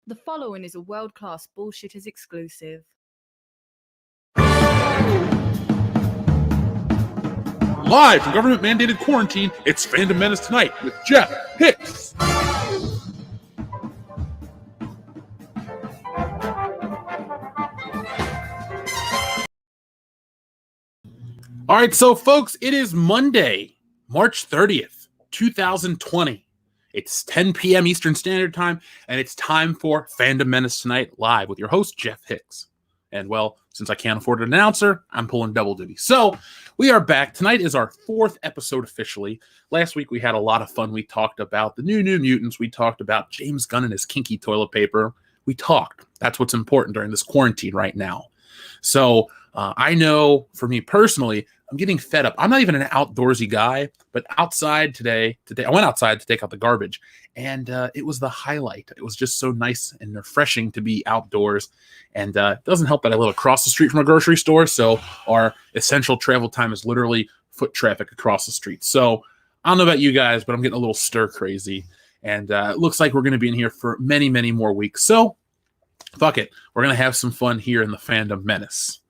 The following is a world-class Bullshitters exclusive. Live from government-mandated quarantine, it's Fandom Menace Tonight with Jeff Hicks. All right, so folks, it is Monday, March 30th, 2020. It's 10 p.m. Eastern Standard Time, and it's time for Fandom Menace Tonight live with your host, Jeff Hicks. And, well, since I can't afford an announcer, I'm pulling double duty. So, we are back. Tonight is our fourth episode officially. Last week, we had a lot of fun. We talked about the New Mutants. We talked about James Gunn and his kinky toilet paper. We talked. That's what's important during this quarantine right now. So, I know, for me personally, I'm getting fed up. I'm not even an outdoorsy guy, but outside today, I went outside to take out the garbage, and it was the highlight. It was just so nice and refreshing to be outdoors, and it doesn't help that I live across the street from a grocery store, so our essential travel time is literally foot traffic across the street. So I don't know about you guys, but I'm getting a little stir crazy, and it looks like we're going to be in here for many, many more weeks. So fuck it. We're going to have some fun here in the Fandom Menace.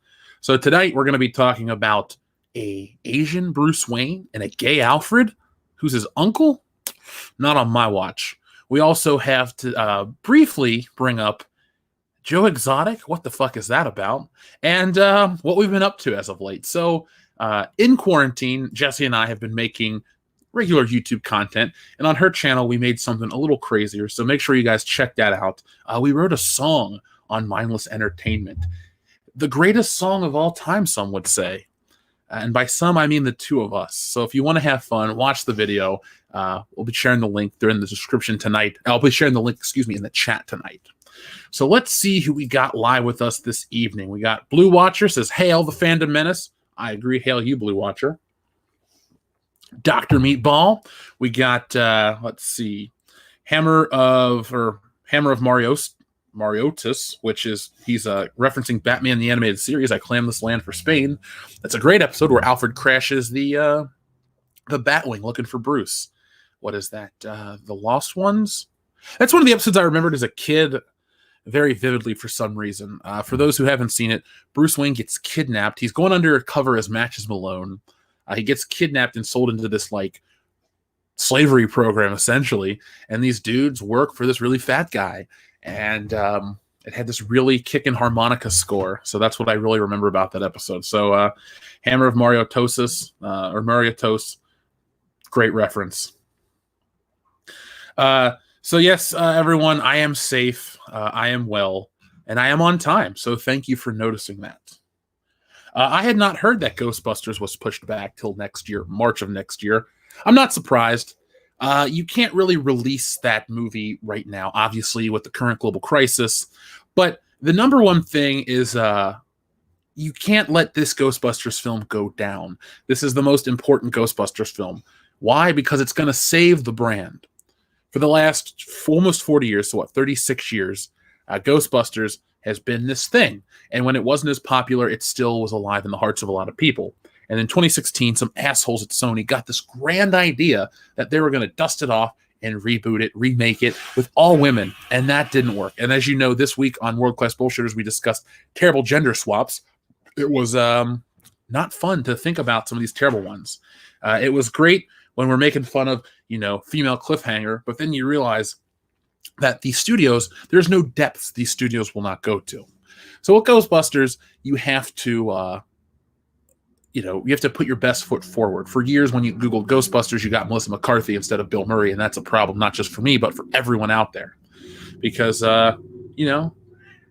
So tonight we're going to be talking about a Asian Bruce Wayne and a gay Alfred, who's his uncle. Not on my watch. We also have to briefly bring up Joe Exotic. What the fuck is that about? And what we've been up to as of late. So in quarantine, Jesse and I have been making regular YouTube content, and on her channel we made something a little crazier, so make sure you guys check that out. We wrote a song on mindless entertainment, the greatest song of all time, some would say. And by some, I mean the two of us. So if you want to have fun, watch the video. We'll be sharing the link during the description tonight. I'll be sharing the link, in the chat tonight. So let's see who we got live with us this evening. We got Blue Watcher says, "Hail the Fandom Menace." I agree. Hail you, Blue Watcher. Dr. Meatball. We got, let's see, Hammer of Mariotis, which is, he's referencing Batman the Animated Series, I Clam This Land for Spain. That's a great episode where Alfred crashes the Batwing looking for Bruce. What is that? The Lost Ones? That's one of the episodes I remembered as a kid very vividly for some reason. For those who haven't seen it, Bruce Wayne gets kidnapped. He's going undercover as Matches Malone. He gets kidnapped and sold into this, like, slavery program, essentially. And these dudes work for this really fat guy. And it had this really kickin' harmonica score. So that's what I really remember about that episode. So Hammer of Mariotosis, or Mariotos, great reference. So yes, everyone, I am safe, I am well, and I am on time. So thank you for noticing that. I had not heard that Ghostbusters was pushed back till next year, March of next year. I'm not surprised. You can't really release that movie right now, obviously, with the current global crisis. But the number one thing is you can't let this Ghostbusters film go down. This is the most important Ghostbusters film. Why? Because it's going to save the brand. For the last almost 40 years, so 36 years, Ghostbusters has been this thing. And when it wasn't as popular, it still was alive in the hearts of a lot of people. And in 2016, some assholes at Sony got this grand idea that they were going to dust it off and reboot it, remake it with all women. And that didn't work. And as you know, this week on World Class Bullshitters, we discussed terrible gender swaps. It was not fun to think about some of these terrible ones. It was great when we're making fun of, female cliffhanger, but then you realize that these studios, there's no depth these studios will not go to. So with Ghostbusters, you have to... you have to put your best foot forward. For years, when you Googled Ghostbusters, you got Melissa McCarthy instead of Bill Murray, and that's a problem, not just for me, but for everyone out there. Because,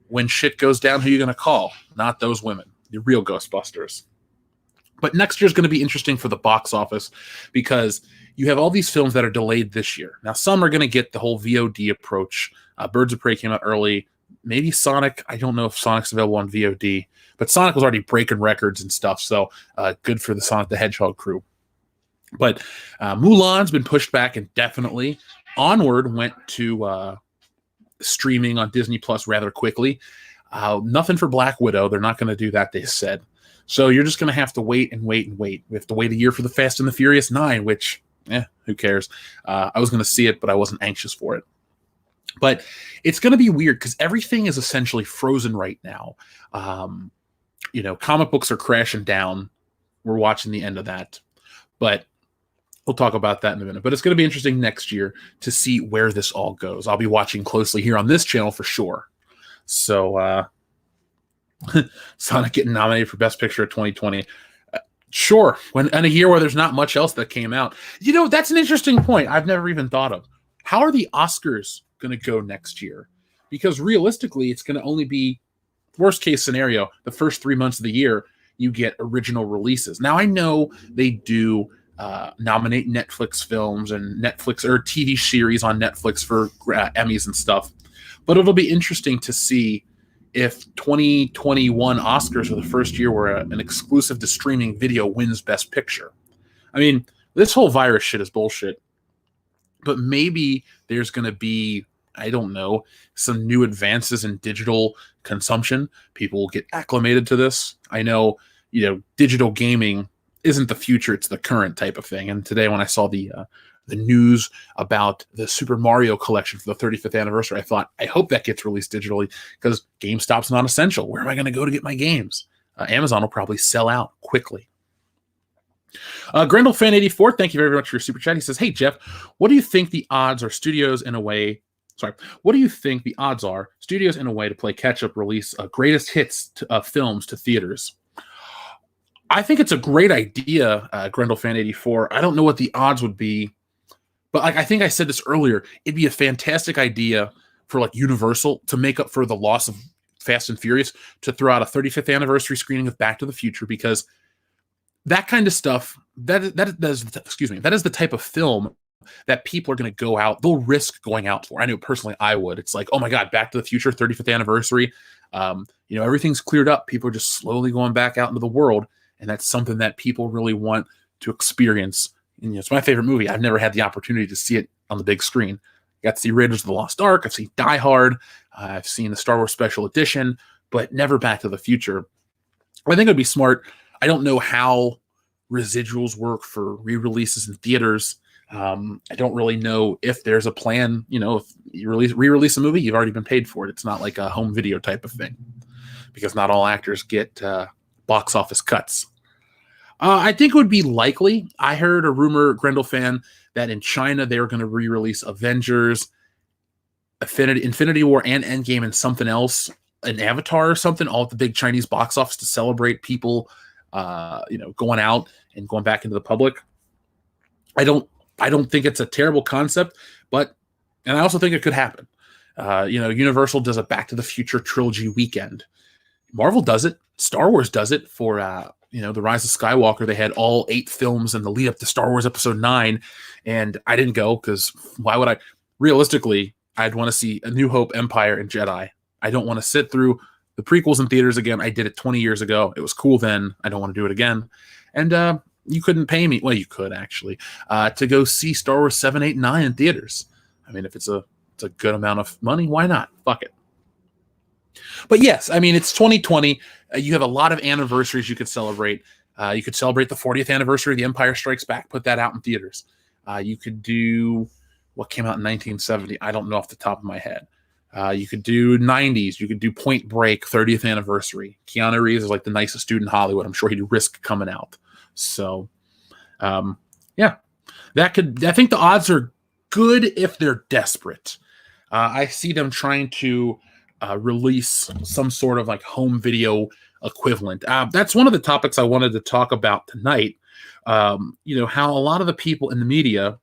when shit goes down, who are you going to call? Not those women, the real Ghostbusters. But next year's going to be interesting for the box office because you have all these films that are delayed this year. Now, some are going to get the whole VOD approach. Birds of Prey came out early. Maybe Sonic. I don't know if Sonic's available on VOD. But Sonic was already breaking records and stuff, so good for the Sonic the Hedgehog crew. But Mulan's been pushed back indefinitely. Onward went to streaming on Disney Plus rather quickly. Nothing for Black Widow. They're not going to do that, they said. So you're just going to have to wait and wait and wait. We have to wait a year for the Fast and the Furious 9, which, who cares? I was going to see it, but I wasn't anxious for it. But it's going to be weird because everything is essentially frozen right now. Comic books are crashing down. We're watching the end of that. But we'll talk about that in a minute. But it's going to be interesting next year to see where this all goes. I'll be watching closely here on this channel for sure. So, Sonic getting nominated for Best Picture of 2020. Sure. In a year where there's not much else that came out. That's an interesting point I've never even thought of. How are the Oscars going to go next year? Because realistically, it's going to only be, worst case scenario, the first 3 months of the year, you get original releases. Now, I know they do nominate Netflix films and Netflix or TV series on Netflix for Emmys and stuff. But it'll be interesting to see if 2021 Oscars are the first year where an exclusive to streaming video wins Best Picture. I mean, this whole virus shit is bullshit. But maybe there's going to be, I don't know, some new advances in digital consumption. People will get acclimated to this. I know, digital gaming isn't the future, it's the current type of thing. And today when I saw the news about the Super Mario collection for the 35th anniversary, I thought, I hope that gets released digitally because GameStop's not essential. Where am I going to go to get my games? Amazon will probably sell out quickly. GrendelFan84, thank you very much for your super chat. He says, hey, Jeff, what do you think the odds are what do you think the odds are studios in a way to play catch-up release greatest hits films to theaters? I think it's a great idea, GrendelFan84. I don't know what the odds would be, but I think I said this earlier. It'd be a fantastic idea for Universal to make up for the loss of Fast and Furious to throw out a 35th anniversary screening of Back to the Future, because that kind of stuff, that is the type of film that people are going to go out. They'll risk going out for. I know personally I would. It's like, oh my God, Back to the Future 35th anniversary. Everything's cleared up. People are just slowly going back out into the world. And that's something that people really want to experience. And, it's my favorite movie. I've never had the opportunity to see it on the big screen. I got to see Raiders of the Lost Ark. I've seen Die Hard. I've seen the Star Wars Special Edition, but never Back to the Future. I think it'd be smart. I don't know how residuals work for re-releases in theaters. I don't really know if there's a plan. If you re-release a movie, you've already been paid for it. It's not like a home video type of thing, because not all actors get box office cuts. I think it would be likely. I heard a rumor, Grendel fan, that in China they were going to re-release Avengers, Infinity War, and Endgame, and something else, an Avatar or something, all at the big Chinese box office to celebrate people, going out and going back into the public. I don't think it's a terrible concept, and I also think it could happen. Universal does a Back to the Future trilogy weekend. Marvel does it. Star Wars does it for, The Rise of Skywalker. They had all 8 films in the lead up to Star Wars Episode 9, and I didn't go because why would I? Realistically, I'd want to see A New Hope, Empire, and Jedi. I don't want to sit through the prequels in theaters again. I did it 20 years ago. It was cool then. I don't want to do it again. And you couldn't pay me. Well, you could actually to go see Star Wars 7, 8, 9 in theaters. I mean, if it's a good amount of money, why not? Fuck it. But yes, I mean, it's 2020. You have a lot of anniversaries you could celebrate. You could celebrate the 40th anniversary of The Empire Strikes Back. Put that out in theaters. You could do what came out in 1970. I don't know off the top of my head. You could do 90s. You could do Point Break 30th anniversary. Keanu Reeves is like the nicest dude in Hollywood. I'm sure he'd risk coming out. So, yeah, I think the odds are good if they're desperate. I see them trying to release some sort of home video equivalent. That's one of the topics I wanted to talk about tonight. How a lot of the people in the media,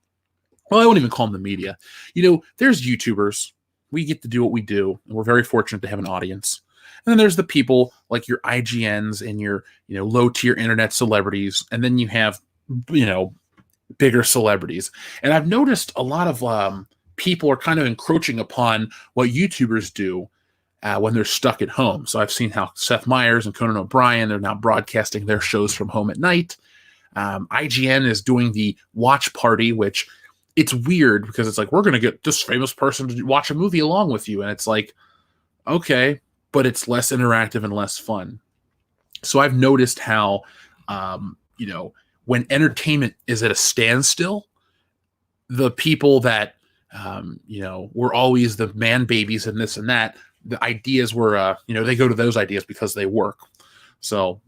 well, I won't even call them the media. There's YouTubers. We get to do what we do, and we're very fortunate to have an audience. And then there's the people like your IGNs and your, low tier internet celebrities. And then you have, bigger celebrities. And I've noticed a lot of people are kind of encroaching upon what YouTubers do when they're stuck at home. So I've seen how Seth Meyers and Conan O'Brien are now broadcasting their shows from home at night. IGN is doing the watch party, which it's weird because it's like, we're going to get this famous person to watch a movie along with you. And it's like, okay, but it's less interactive and less fun. So I've noticed how, when entertainment is at a standstill, the people that we're always the man babies and this and that. The ideas were, they go to those ideas because they work. So,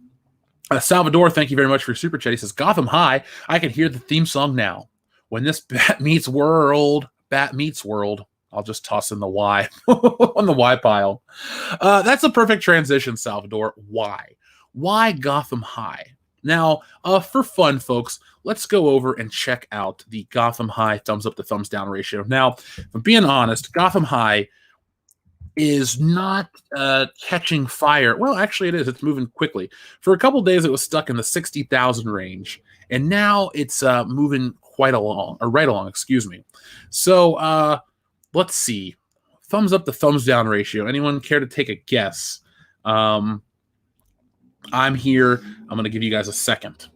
Salvador, thank you very much for your super chat. He says, Gotham High, I can hear the theme song now. When this Bat meets World, I'll just toss in the Y on the Y pile. That's a perfect transition, Salvador. Why Gotham High? Now, for fun, folks, let's go over and check out the Gotham High thumbs up to thumbs down ratio. Now, if I'm being honest, Gotham High is not catching fire. Well, actually, it is. It's moving quickly. For a couple days, it was stuck in the 60,000 range, and now it's moving right along. Excuse me. So let's see. Thumbs up to thumbs down ratio. Anyone care to take a guess? I'm here. I'm going to give you guys a second.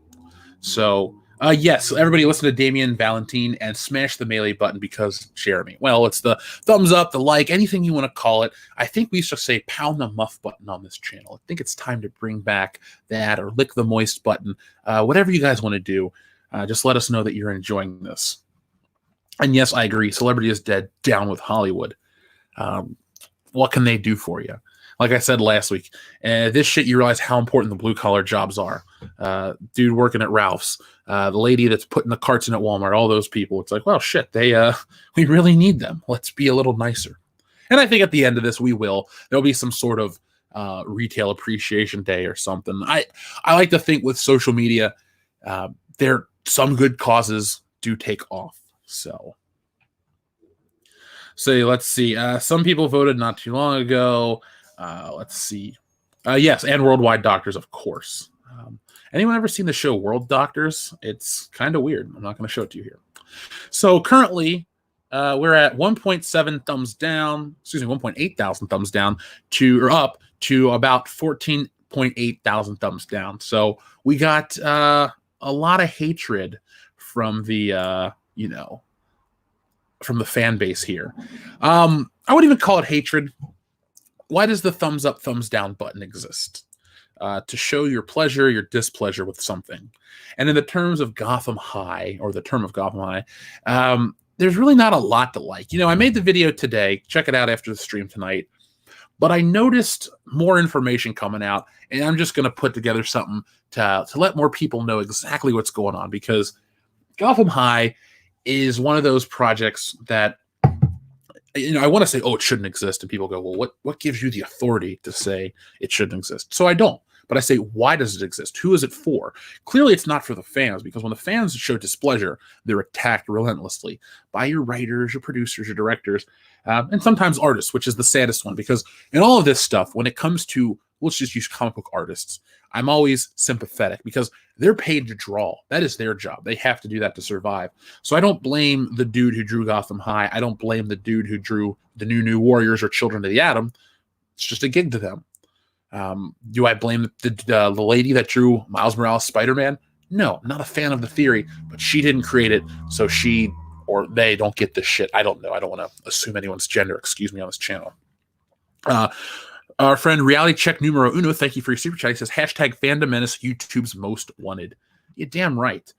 So, yes, everybody listen to Damian Valentine and smash the melee button because Jeremy. Well, it's the thumbs up, the like, anything you want to call it. I think we should say pound the muff button on this channel. I think it's time to bring back that or lick the moist button. Whatever you guys want to do, just let us know that you're enjoying this. And yes, I agree. Celebrity is dead. Down with Hollywood. What can they do for you? Like I said last week, this shit, you realize how important the blue-collar jobs are. Dude working at Ralph's, the lady that's putting the carts in at Walmart, all those people. It's like, well, shit, we really need them. Let's be a little nicer. And I think at the end of this, there'll be some sort of retail appreciation day or something. I like to think with social media, some good causes do take off. So let's see. Some people voted not too long ago. Let's see. Yes, and Worldwide Doctors, of course. Anyone ever seen the show World Doctors? It's kind of weird. I'm not going to show it to you here. So currently, we're at 1.7 thumbs down. 1.8 thousand thumbs down up to about 14.8 thousand thumbs down. So we got a lot of hatred from the from the fan base here. I wouldn't even call it hatred. Why does the thumbs up, thumbs down button exist? To show your pleasure, your displeasure with something. And in the terms of Gotham High, or the term of Gotham High, there's really not a lot to like. I made the video today. Check it out after the stream tonight. But I noticed more information coming out, and I'm just going to put together something to let more people know exactly what's going on, because Gotham High is one of those projects that I want to say, oh, it shouldn't exist. And people go, well, what gives you the authority to say it shouldn't exist? So I don't. But I say, why does it exist? Who is it for? Clearly, it's not for the fans, because when the fans show displeasure, they're attacked relentlessly by your writers, your producers, your directors, and sometimes artists, which is the saddest one. Because in all of this stuff, when it comes to, let's just use comic book artists, I'm always sympathetic because they're paid to draw. That is their job. They have to do that to survive. So I don't blame the dude who drew Gotham High. I don't blame the dude who drew the New Warriors or Children of the Atom. It's just a gig to them. Do I blame the lady that drew Miles Morales Spider-Man? No, not a fan of the theory, but she didn't create it, so she or they don't get this shit. I don't know. I don't want to assume anyone's gender, excuse me, on this channel. Our friend Reality Check Numero Uno, thank you for your super chat. He says, hashtag Fandom Menace, YouTube's most wanted. You're damn right.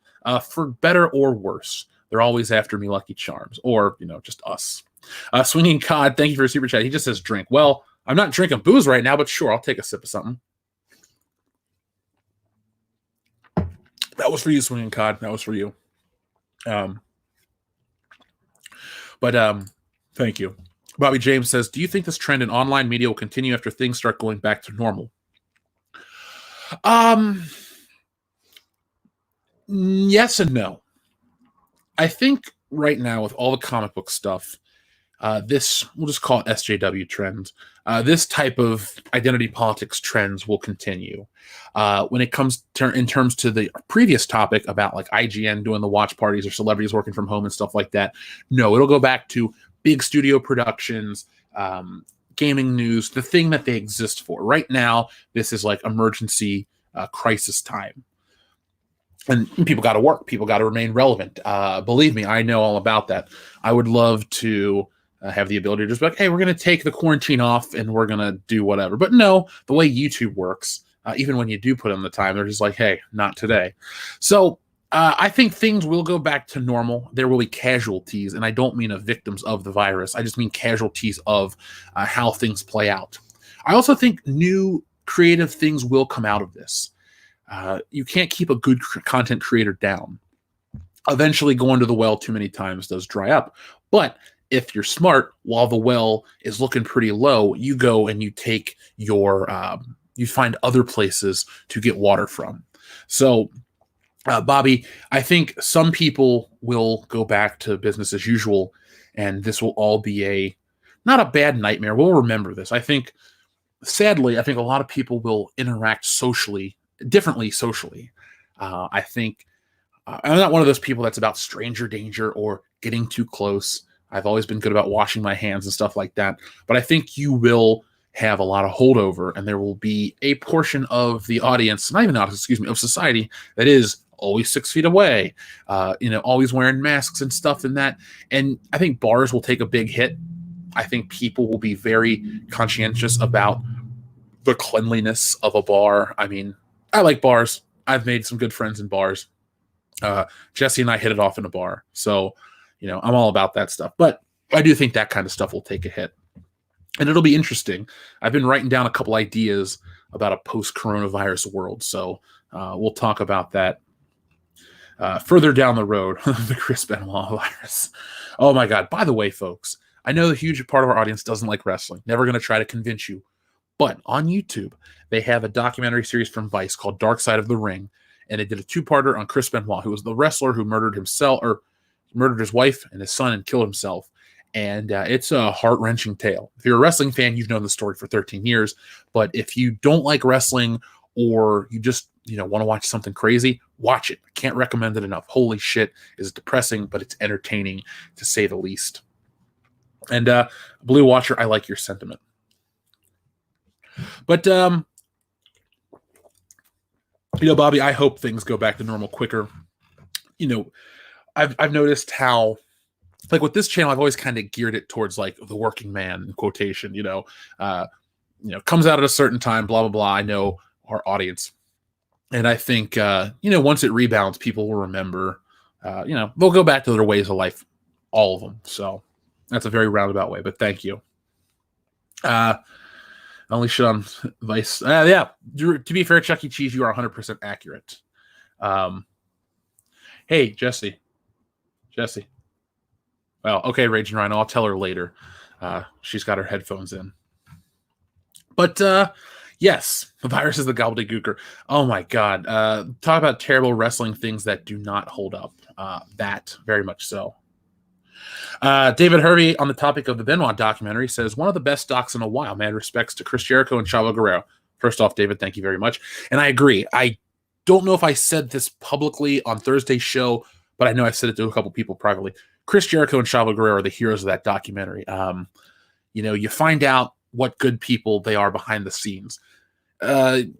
For better or worse, they're always after me, Lucky Charms, or, just us. Swinging Cod, thank you for your super chat. He just says drink. Well, I'm not drinking booze right now, but sure, I'll take a sip of something. That was for you, Swinging Cod. That was for you. Thank you. Bobby James says, do you think this trend in online media will continue after things start going back to normal? Yes and no. I think right now with all the comic book stuff, this, we'll just call it SJW trends. This type of identity politics trends will continue. When it comes in terms to the previous topic about like IGN doing the watch parties or celebrities working from home and stuff like that, no, it'll go back to big studio productions, gaming news, the thing that they exist for. Right now, this is like emergency crisis time. And people got to work. People got to remain relevant. Believe me, I know all about that. I would love to have the ability to just be like, hey, we're going to take the quarantine off and we're going to do whatever. But no, the way YouTube works, even when you do put in the time, they're just like, hey, not today. So I think things will go back to normal. There will be casualties, and I don't mean of victims of the virus. I just mean casualties of how things play out. I also think new creative things will come out of this. You can't keep a good content creator down. Eventually, going to the well too many times does dry up. But if you're smart, while the well is looking pretty low, you go and you take your, you find other places to get water from. So, Bobby, I think some people will go back to business as usual, and this will all be not a bad nightmare. We'll remember this. I think, sadly, I think a lot of people will interact differently socially. I think I'm not one of those people that's about stranger danger or getting too close. I've always been good about washing my hands and stuff like that. But I think you will have a lot of holdover, and there will be a portion of the audience, of society, that is always 6 feet away, always wearing masks and stuff and that. And I think bars will take a big hit. I think people will be very conscientious about the cleanliness of a bar. I mean, I like bars. I've made some good friends in bars. Jesse and I hit it off in a bar. So, I'm all about that stuff. But I do think that kind of stuff will take a hit. And it'll be interesting. I've been writing down a couple ideas about a post-coronavirus world. So we'll talk about that further down the road, the Chris Benoit virus. Oh, my God. By the way, folks, I know the huge part of our audience doesn't like wrestling. Never going to try to convince you. But on YouTube, they have a documentary series from Vice called Dark Side of the Ring. And they did a two-parter on Chris Benoit, who was the wrestler who murdered his wife and his son and killed himself. And it's a heart-wrenching tale. If you're a wrestling fan, you've known the story for 13 years. But if you don't like wrestling, or you just want to watch something crazy, watch it. I can't recommend it enough. Holy shit, it's depressing, but it's entertaining, to say the least. And Blue Watcher, I like your sentiment. But Bobby, I hope things go back to normal quicker. I've noticed how, like, with this channel, I've always kind of geared it towards, like, the working man, in quotation, comes out at a certain time, blah, blah, blah. I know our audience. And I think, once it rebounds, people will remember, they'll go back to their ways of life, all of them. So that's a very roundabout way, but thank you. Only shit on Vice. Yeah. To be fair, Chuck E. Cheese, you are 100% accurate. Hey, Jesse. Well, okay, Raging Rhino. I'll tell her later. She's got her headphones in. But, yes, the virus is the gobbledygooker. Oh, my God. Talk about terrible wrestling things that do not hold up. That, very much so. David Hervey, on the topic of the Benoit documentary, says, one of the best docs in a while. Mad respects to Chris Jericho and Chavo Guerrero. First off, David, thank you very much. And I agree. I don't know if I said this publicly on Thursday's show, but I know I said it to a couple people privately. Chris Jericho and Chavo Guerrero are the heroes of that documentary. You find out what good people they are behind the scenes. I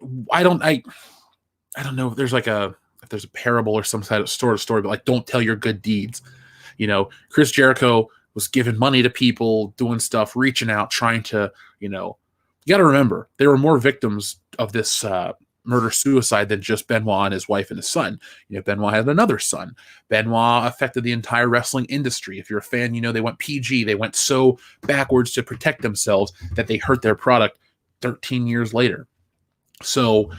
don't know if there's a parable or some kind of story, but like, don't tell your good deeds. Chris Jericho was giving money to people, doing stuff, reaching out, trying to, you got to remember, there were more victims of this murder-suicide than just Benoit and his wife and his son. Benoit had another son. Benoit affected the entire wrestling industry. If you're a fan, they went PG. They went so backwards to protect themselves that they hurt their product 13 years later. So,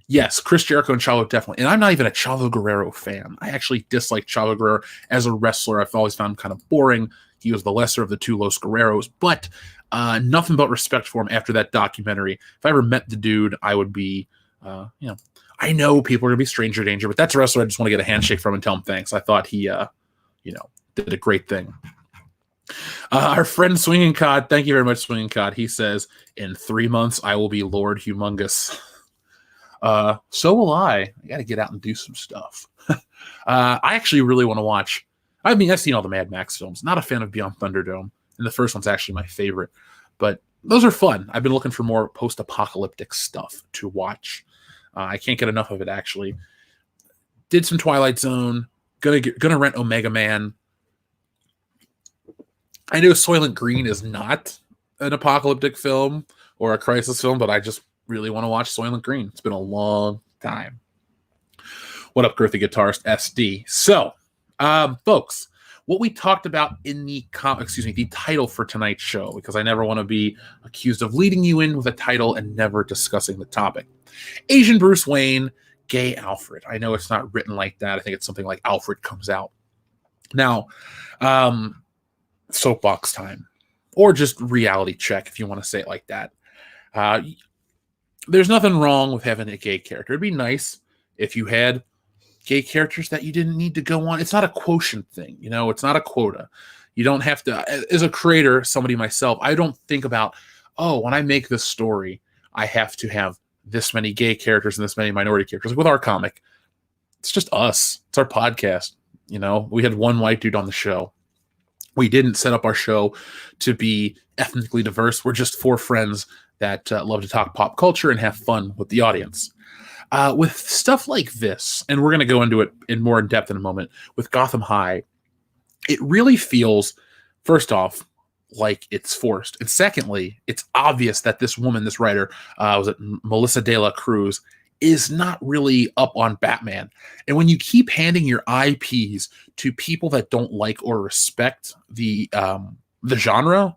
yes, Chris Jericho and Chavo definitely. And I'm not even a Chavo Guerrero fan. I actually dislike Chavo Guerrero as a wrestler. I've always found him kind of boring. He was the lesser of the two Los Guerreros, but nothing but respect for him after that documentary. If I ever met the dude, I would be, I know people are going to be stranger danger, but that's a wrestler I just want to get a handshake from and tell him thanks. I thought he, did a great thing. Our friend Swinging Cod, thank you very much, Swinging Cod. He says, in 3 months, I will be Lord Humongous. So will I. I got to get out and do some stuff. I actually really want to watch. I've seen all the Mad Max films. Not a fan of Beyond Thunderdome. And the first one's actually my favorite. But those are fun. I've been looking for more post-apocalyptic stuff to watch. I can't get enough of it, actually. Did some Twilight Zone. Gonna rent Omega Man. I know Soylent Green is not an apocalyptic film or a crisis film, but I just really want to watch Soylent Green. It's been a long time. What up, Girthy Guitarist SD? So, folks, what we talked about in the the title for tonight's show, because I never want to be accused of leading you in with a title and never discussing the topic. Asian Bruce Wayne, gay Alfred. I know it's not written like that. I think it's something like Alfred comes out. Now, soapbox time, or just reality check if you want to say it like that. There's nothing wrong with having a gay character. It'd be nice if you had gay characters that you didn't need to go on. It's not a quotient thing, it's not a quota. You don't have to, as a creator, somebody myself, I don't think about, when I make this story, I have to have this many gay characters and this many minority characters. Like with our comic, it's just us. It's our podcast. We had one white dude on the show. We didn't set up our show to be ethnically diverse. We're just four friends that love to talk pop culture and have fun with the audience. With stuff like this, and we're going to go into it in more in depth in a moment, with Gotham High, it really feels, first off, like it's forced. And secondly, it's obvious that this woman, this writer, was it Melissa De La Cruz, is not really up on Batman. And when you keep handing your IPs to people that don't like or respect the genre,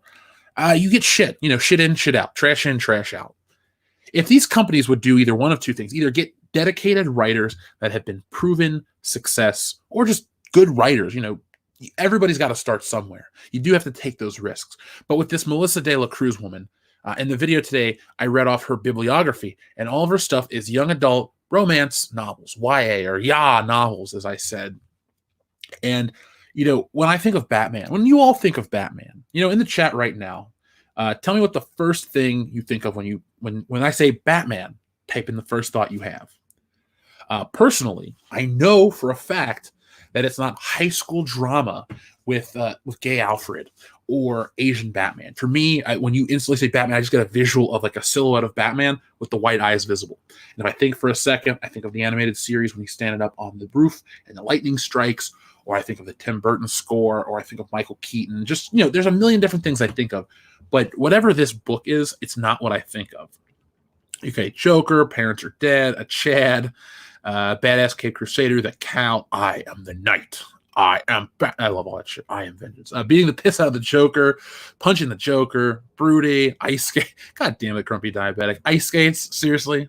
you get shit. Shit in, shit out. Trash in, trash out. If these companies would do either one of two things, either get dedicated writers that have been proven success, or just good writers, everybody's got to start somewhere. You do have to take those risks. But with this Melissa De La Cruz woman, in the video today, I read off her bibliography, and all of her stuff is young adult romance novels, YA or YA novels, as I said. And, when I think of Batman, when you all think of Batman, in the chat right now, tell me what the first thing you think of when I say Batman. Type in the first thought you have. Personally, I know for a fact that it's not high school drama with gay Alfred or Asian Batman. For me, when you instantly say Batman, I just get a visual of like a silhouette of Batman with the white eyes visible. And if I think for a second, I think of the animated series when he's standing up on the roof and the lightning strikes, or I think of the Tim Burton score, or I think of Michael Keaton. Just, there's a million different things I think of. But whatever this book is, it's not what I think of. Okay, Joker, Parents Are Dead, a Chad, Badass Cape Crusader, the Cow, I am the Knight. I love all that shit. I am vengeance. Beating the piss out of the Joker, punching the Joker, Broody, Ice Skate. God damn it, grumpy diabetic. Ice Skates, seriously?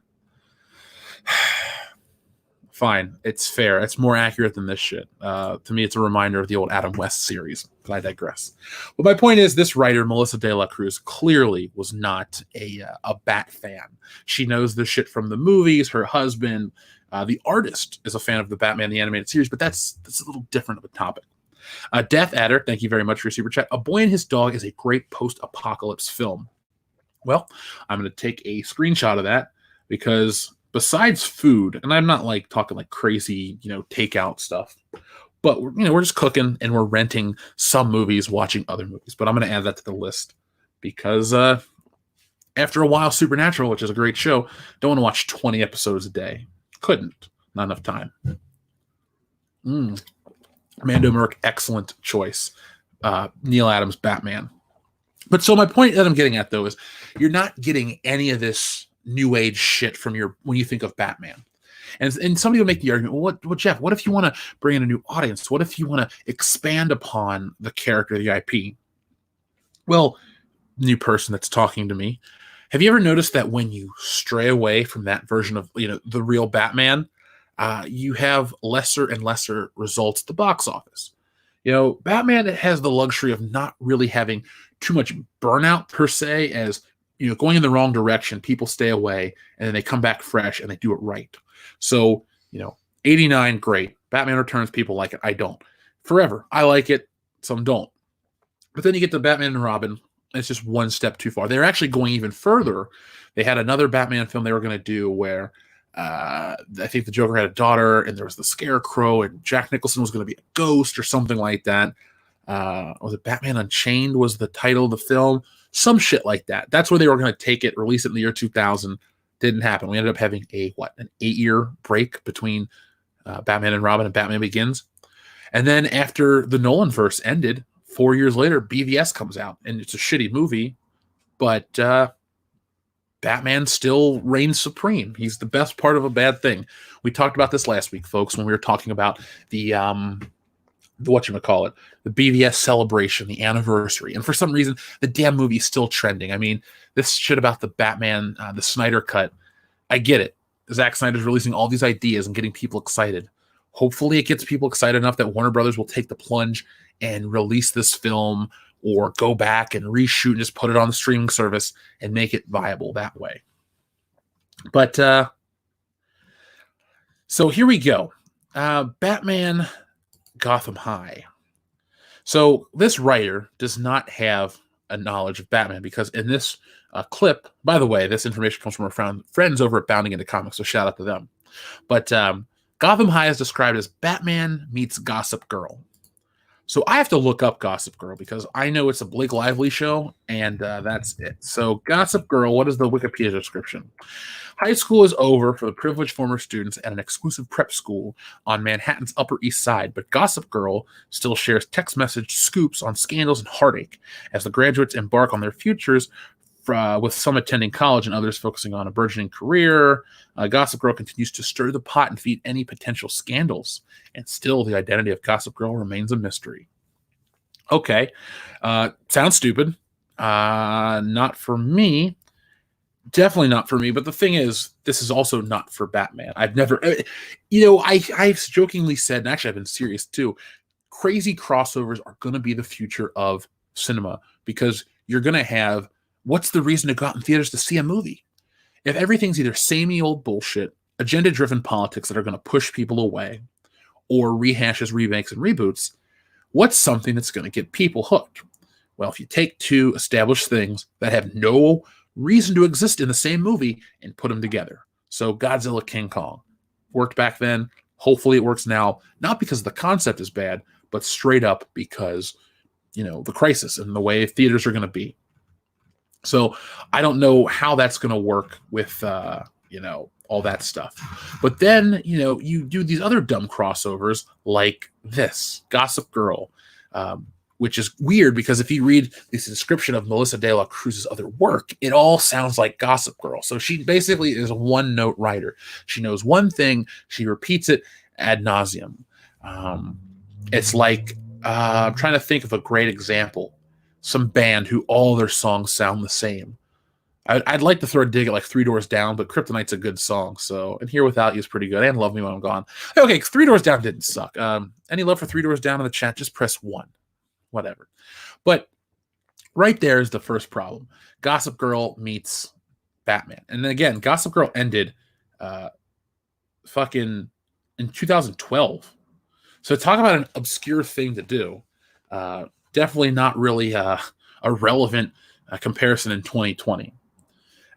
Fine, it's fair. It's more accurate than this shit. To me, it's a reminder of the old Adam West series, but I digress. But my point is, this writer, Melissa De La Cruz, clearly was not a Bat fan. She knows this shit from the movies. Her husband, the artist, is a fan of the Batman, the animated series, but that's a little different of a topic. Death Adder, thank you very much for your super chat. A Boy and His Dog is a great post-apocalypse film. Well, I'm going to take a screenshot of that because besides food, and I'm not like talking like crazy, takeout stuff, but we're just cooking and we're renting some movies, watching other movies. But I'm going to add that to the list because after a while, Supernatural, which is a great show, don't want to watch 20 episodes a day. Couldn't. Not enough time. Mando Merck, excellent choice. Neil Adams, Batman. But so my point that I'm getting at, though, is you're not getting any of this new age shit from when you think of Batman. And somebody will make the argument, well, Jeff, what if you want to bring in a new audience? What if you want to expand upon the character, the IP? Well, new person that's talking to me, have you ever noticed that when you stray away from that version of the real Batman, you have lesser and lesser results at the box office? Batman has the luxury of not really having too much burnout per se, as going in the wrong direction, people stay away and then they come back fresh and they do it right. So 89, great. Batman Returns, people like it. I don't. Forever, I like it. Some don't. But then you get to Batman and Robin. It's just one step too far. They're actually going even further. They had another Batman film they were going to do where I think the Joker had a daughter and there was the Scarecrow and Jack Nicholson was going to be a ghost or something like that. Was it Batman Unchained was the title of the film? Some shit like that. That's where they were going to take it, release it in the year 2000. Didn't happen. We ended up having an 8-year break between Batman and Robin and Batman Begins. And then after the Nolanverse ended, 4 years later, BVS comes out, and it's a shitty movie, but Batman still reigns supreme. He's the best part of a bad thing. We talked about this last week, folks, when we were talking about the whatchamacallit, the BVS celebration, the anniversary. And for some reason, the damn movie is still trending. I mean, this shit about the Batman, the Snyder cut, I get it. Zack Snyder's releasing all these ideas and getting people excited. Hopefully it gets people excited enough that Warner Brothers will take the plunge and release this film or go back and reshoot and just put it on the streaming service and make it viable that way. But so here we go. Batman Gotham High. So this writer does not have a knowledge of Batman because in this clip, by the way, this information comes from our friends over at Bounding Into Comics, so shout out to them. But Gotham High is described as Batman meets Gossip Girl. So I have to look up Gossip Girl because I know it's a Blake Lively show, and that's it. So Gossip Girl, what is the Wikipedia description? High school is over for the privileged former students at an exclusive prep school on Manhattan's Upper East Side, but Gossip Girl still shares text message scoops on scandals and heartache as the graduates embark on their futures, with some attending college and others focusing on a burgeoning career. Gossip Girl continues to stir the pot and feed any potential scandals, and still the identity of Gossip Girl remains a mystery. Okay, sounds stupid. Not for me. Definitely not for me. But the thing is, this is also not for Batman. I've never, I've jokingly said, and actually I've been serious too, crazy crossovers are going to be the future of cinema because you're going to have, what's the reason to go out in theaters to see a movie? If everything's either samey old bullshit, agenda-driven politics that are going to push people away, or rehashes, remakes, and reboots, what's something that's going to get people hooked? Well, if you take two established things that have no reason to exist in the same movie and put them together. So Godzilla, King Kong worked back then. Hopefully it works now, not because the concept is bad, but straight up because, the crisis and the way theaters are going to be. So I don't know how that's going to work with, all that stuff. But then, you do these other dumb crossovers like this, Gossip Girl, which is weird because if you read this description of Melissa de la Cruz's other work, it all sounds like Gossip Girl. So she basically is a one-note writer. She knows one thing, she repeats it ad nauseum. It's like, I'm trying to think of a great example. Some band who all their songs sound the same. I'd like to throw a dig at like Three Doors Down, but Kryptonite's a good song. So, and Here Without You is pretty good, and Love Me When I'm Gone. Okay, Three Doors Down didn't suck. Any love for Three Doors Down in the chat? Just press 1. Whatever. But right there is the first problem. Gossip Girl meets Batman. And then again, Gossip Girl ended fucking in 2012. So talk about an obscure thing to do. Definitely not really a relevant comparison in 2020.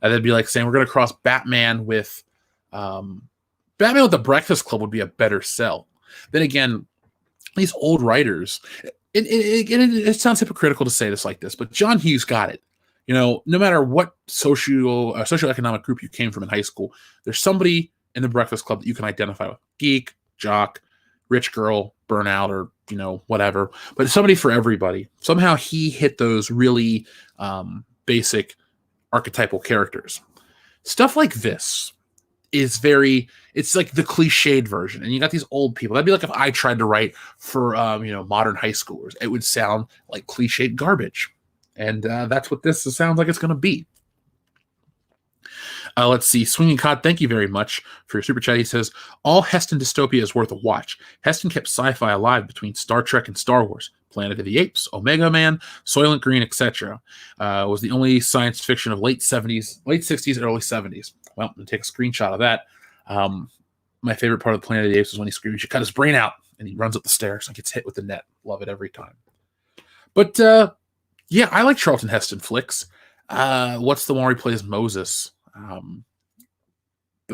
And they'd be like saying we're going to cross Batman with the Breakfast Club would be a better sell. Then again, these old writers, it sounds hypocritical to say this like this, but John Hughes got it. No matter what socioeconomic group you came from in high school, there's somebody in the Breakfast Club that you can identify with. Geek, jock, rich girl, burnout, or whatever. But somebody for everybody. Somehow he hit those really basic archetypal characters. Stuff like this is it's like the cliched version, and you got these old people. That'd be like if I tried to write for modern high schoolers. It would sound like cliched garbage, and that's what this sounds like it's going to be. Let's see. Swinging Cod, thank you very much for your super chat. He says, all Heston dystopia is worth a watch. Heston kept sci-fi alive between Star Trek and Star Wars. Planet of the Apes, Omega Man, Soylent Green, etc. Was the only science fiction of late 60s, early 70s. Well, I'm going to take a screenshot of that. My favorite part of the Planet of the Apes is when he screams, you should cut his brain out, and he runs up the stairs and gets hit with the net. Love it every time. But, yeah, I like Charlton Heston flicks. What's the one where he plays Moses?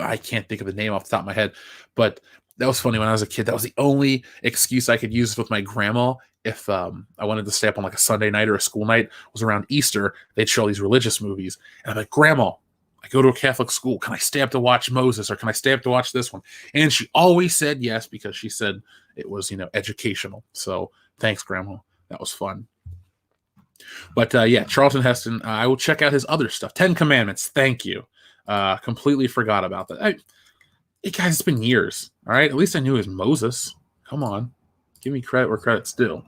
I can't think of the name off the top of my head, but that was funny when I was a kid. That was the only excuse I could use with my grandma if I wanted to stay up on like a Sunday night or a school night. It was around Easter. They'd show these religious movies, and I'm like, Grandma, I go to a Catholic school. Can I stay up to watch Moses, or can I stay up to watch this one? And she always said yes because she said it was educational. So thanks, Grandma. That was fun. But yeah, Charlton Heston. I will check out his other stuff. 10 Commandments. Thank you. Completely forgot about that. Guys, it's been years. All right. At least I knew it was Moses. Come on. Give me credit where credit's due.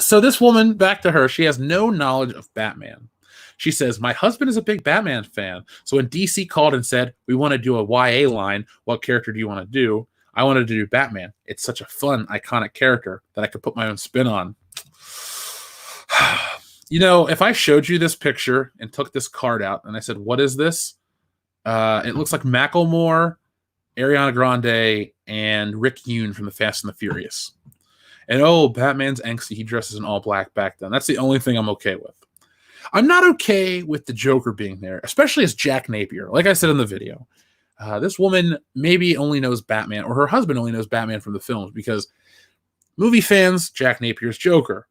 So this woman, back to her, she has no knowledge of Batman. She says, my husband is a big Batman fan. So when DC called and said, we want to do a YA line, what character do you want to do? I wanted to do Batman. It's such a fun, iconic character that I could put my own spin on. If I showed you this picture and took this card out and I said, what is this? It looks like Macklemore, Ariana Grande, and Rick Yoon from the Fast and the Furious. And Batman's angsty. He dresses in all black back then. That's the only thing I'm okay with. I'm not okay with the Joker being there, especially as Jack Napier. Like I said in the video, this woman maybe only knows Batman, or her husband only knows Batman from the films, because movie fans, Jack Napier's Joker,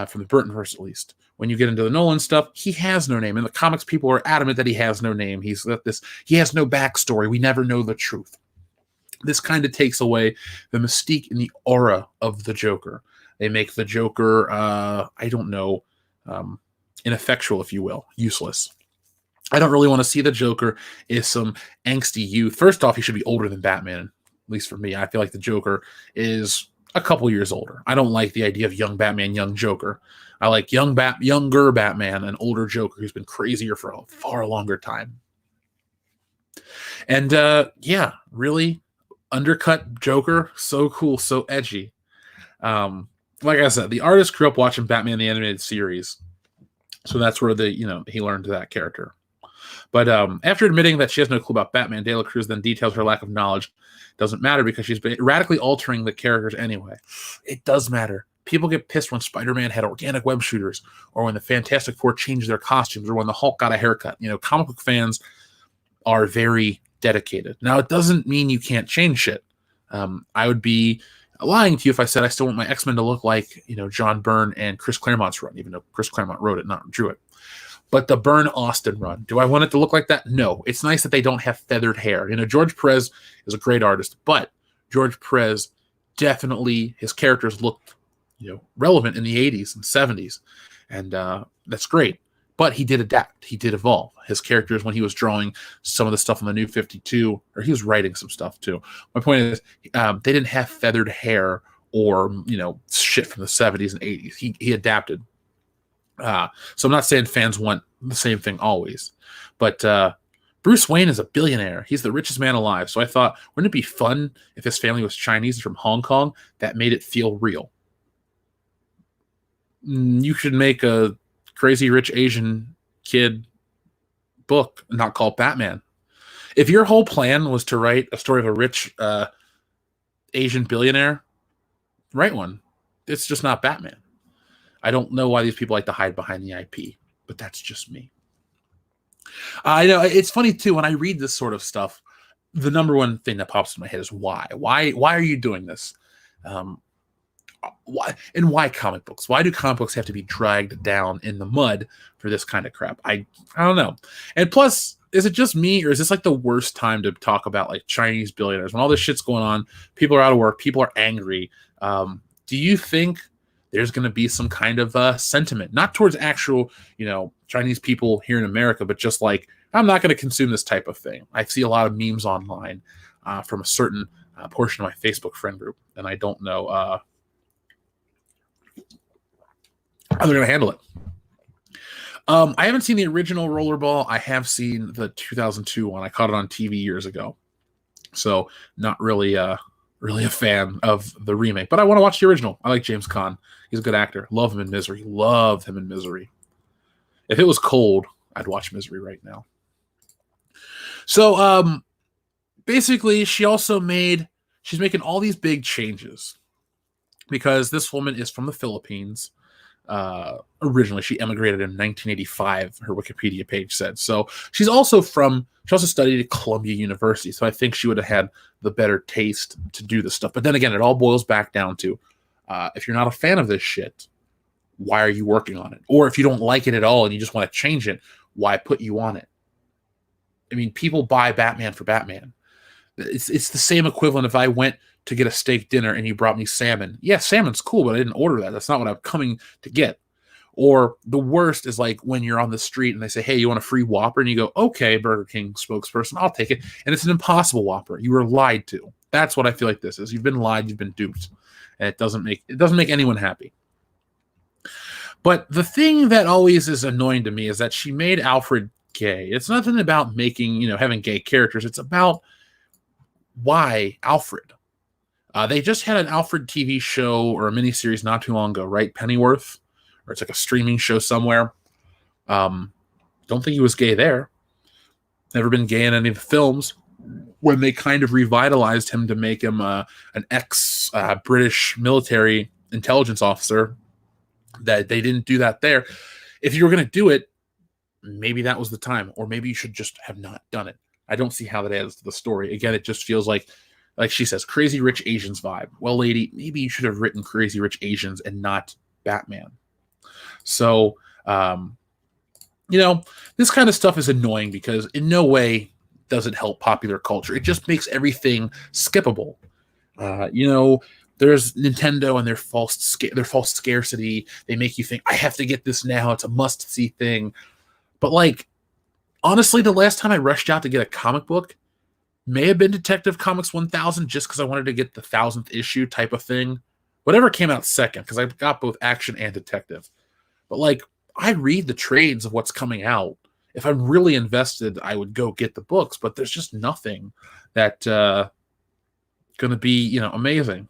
from the Burtonverse at least. When you get into the Nolan stuff, he has no name. In the comics, people are adamant that he has no name. He has no backstory. We never know the truth. This kind of takes away the mystique and the aura of the Joker. They make the Joker, ineffectual, if you will, useless. I don't really want to see the Joker as some angsty youth. First off, he should be older than Batman, at least for me. I feel like the Joker is a couple years older. I don't like the idea of young Batman, young Joker. I like younger Batman, an older Joker who's been crazier for a far longer time. And really undercut Joker, so cool, so edgy. Like I said, the artist grew up watching Batman the Animated Series, so that's where he learned that character. But after admitting that she has no clue about Batman, De La Cruz then details her lack of knowledge. Doesn't matter because she's radically altering the characters anyway. It does matter. People get pissed when Spider-Man had organic web shooters, or when the Fantastic Four changed their costumes, or when the Hulk got a haircut. Comic book fans are very dedicated. Now, it doesn't mean you can't change shit. I would be lying to you if I said I still want my X-Men to look like, John Byrne and Chris Claremont's run, even though Chris Claremont wrote it, not drew it. But the Byrne Austin run, do I want it to look like that? No. It's nice that they don't have feathered hair. George Perez is a great artist, but George Perez definitely, his characters looked, relevant in the 80s and 70s. And that's great. But he did adapt. He did evolve. His characters, when he was drawing some of the stuff on the New 52, or he was writing some stuff too. My point is, they didn't have feathered hair or, shit from the 70s and 80s. He adapted. So I'm not saying fans want the same thing always. But Bruce Wayne is a billionaire. He's the richest man alive. So I thought, wouldn't it be fun if his family was Chinese from Hong Kong? That made it feel real. You should make a Crazy Rich Asian Kid book, not called Batman. If your whole plan was to write a story of a rich Asian billionaire, write one. It's just not Batman. I don't know why these people like to hide behind the IP, but that's just me. I know it's funny too when I read this sort of stuff. The number one thing that pops in my head is why? Why are you doing this? Why comic books? Why do comic books have to be dragged down in the mud for this kind of crap? I don't know. And plus, is it just me, or is this like the worst time to talk about like Chinese billionaires when all this shit's going on? People are out of work. People are angry. Do you think there's going to be some kind of sentiment, not towards actual, Chinese people here in America, but just like, I'm not going to consume this type of thing. I see a lot of memes online from a certain portion of my Facebook friend group, and I don't know how they're going to handle it. I haven't seen the original Rollerball. I have seen the 2002 one. I caught it on TV years ago. So not really a fan of the remake, but I want to watch the original. I like James Caan. He's a good actor. Love him in Misery. Love him in Misery. If it was cold, I'd watch Misery right now. So basically, she's making all these big changes because this woman is from the Philippines. Originally, she emigrated in 1985, her Wikipedia page said. So she also studied at Columbia University, so I think she would have had the better taste to do this stuff. But then again, it all boils back down to, if you're not a fan of this shit, why are you working on it? Or if you don't like it at all and you just want to change it, why put you on it? I mean, people buy Batman for Batman. It's the same equivalent if I went to get a steak dinner and you brought me salmon. Yeah, salmon's cool, but I didn't order that. That's not what I'm coming to get. Or the worst is like when you're on the street and they say, hey, you want a free Whopper? And you go, okay, Burger King spokesperson, I'll take it. And it's an Impossible Whopper. You were lied to. That's what I feel like this is. You've been lied, you've been duped. And it doesn't make anyone happy. But the thing that always is annoying to me is that she made Alfred gay. It's nothing about making, having gay characters. It's about why Alfred. They just had an Alfred TV show or a miniseries not too long ago, right? Pennyworth, or it's like a streaming show somewhere. Don't think he was gay there. Never been gay in any of the films. When they kind of revitalized him to make him an ex-British military intelligence officer, that they didn't do that there. If you were going to do it, maybe that was the time, or maybe you should just have not done it. I don't see how that adds to the story. Again, it just feels like she says, Crazy Rich Asians vibe. Well, lady, maybe you should have written Crazy Rich Asians and not Batman. So, this kind of stuff is annoying because in no way does it help popular culture. It just makes everything skippable. There's Nintendo and their false scarcity. They make you think, I have to get this now. It's a must-see thing. But, honestly, the last time I rushed out to get a comic book may have been Detective Comics 1000, just because I wanted to get the 1000th issue type of thing. Whatever came out second, because I got both action and detective. But, I read the trades of what's coming out. If I'm really invested, I would go get the books, but there's just nothing that going to be, amazing.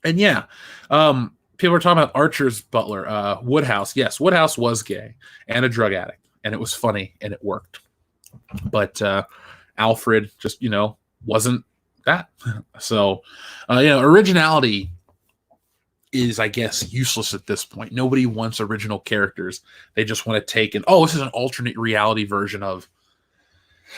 And yeah, people are talking about Archer's butler, Woodhouse. Yes, Woodhouse was gay and a drug addict, and it was funny and it worked. But Alfred just, wasn't that. So, originality is, I guess, useless at this point. Nobody wants original characters. They just want to take this is an alternate reality version of.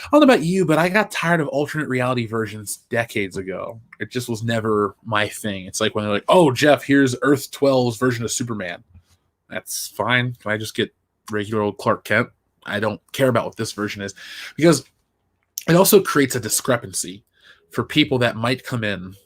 I don't know about you, but I got tired of alternate reality versions decades ago. It just was never my thing. It's like when they're like, oh, Jeff, here's Earth 12's version of Superman. That's fine. Can I just get regular old Clark Kent? I don't care about what this version is. Because it also creates a discrepancy for people that might come in.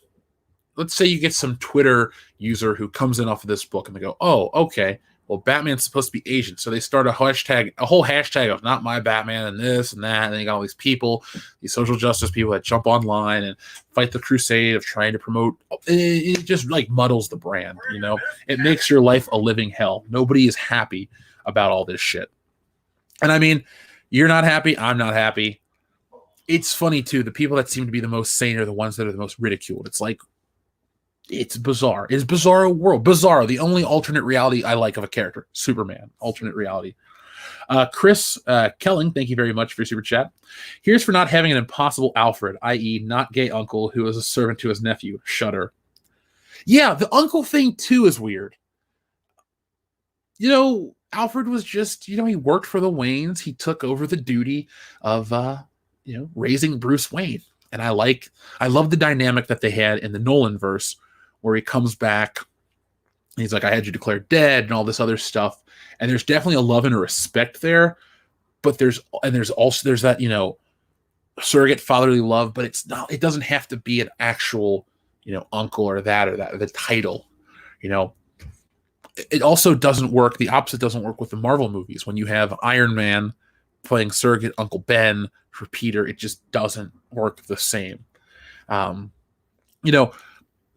Let's say you get some Twitter user who comes in off of this book and they go, oh, okay, well, Batman's supposed to be Asian. So they start a whole hashtag of not my Batman and this and that. And they got all these people, these social justice people that jump online and fight the crusade of trying to promote. It just muddles the brand, It makes your life a living hell. Nobody is happy about all this shit. And I mean, you're not happy. I'm not happy. It's funny, too. The people that seem to be the most sane are the ones that are the most ridiculed. It's bizarre. It's Bizarro World. Bizarro, the only alternate reality I like of a character. Superman, alternate reality. Chris Kelling, thank you very much for your super chat. Here's for not having an impossible Alfred, i.e. not gay uncle who is a servant to his nephew. Shudder. Yeah, the uncle thing, too, is weird. Alfred was just, he worked for the Waynes. He took over the duty of, raising Bruce Wayne. And I love the dynamic that they had in the Nolan verse, where he comes back, and he's like, I had you declared dead and all this other stuff. And there's definitely a love and a respect there, but there's that, surrogate fatherly love, but it doesn't have to be an actual, uncle or the title, It also doesn't work. The opposite doesn't work with the Marvel movies. When you have Iron Man playing surrogate Uncle Ben for Peter, it just doesn't work the same.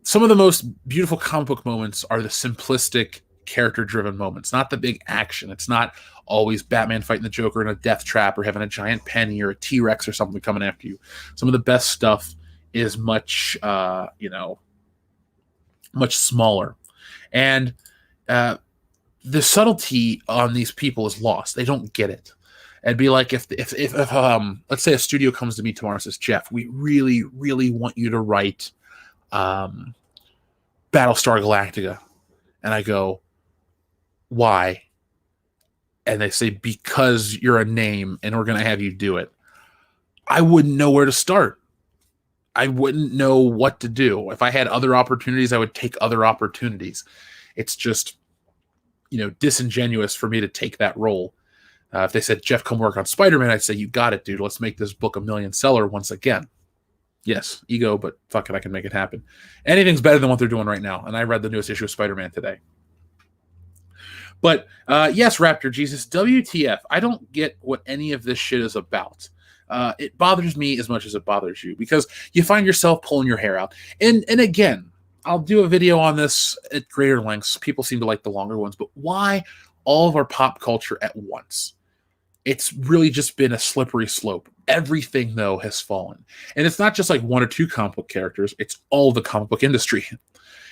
Some of the most beautiful comic book moments are the simplistic character-driven moments, not the big action. It's not always Batman fighting the Joker in a death trap or having a giant penny or a T-Rex or something coming after you. Some of the best stuff is much smaller. And the subtlety on these people is lost. They don't get it. It'd be like if let's say a studio comes to me tomorrow and says, Jeff, we really, really want you to write Battlestar Galactica. And I go, why? And they say, because you're a name and we're going to have you do it. I wouldn't know where to start. I wouldn't know what to do. If I had other opportunities, I would take other opportunities. It's just, disingenuous for me to take that role. If they said, Jeff, come work on Spider-Man, I'd say, you got it, dude. Let's make this book a million seller once again. Yes, ego, but fuck it, I can make it happen. Anything's better than what they're doing right now. And I read the newest issue of Spider-Man today. But yes, Raptor Jesus, WTF? I don't get what any of this shit is about. It bothers me as much as it bothers you because you find yourself pulling your hair out. And again, I'll do a video on this at greater lengths. People seem to like the longer ones, but why all of our pop culture at once? It's really just been a slippery slope. Everything, though, has fallen. And it's not just like one or two comic book characters. It's all the comic book industry.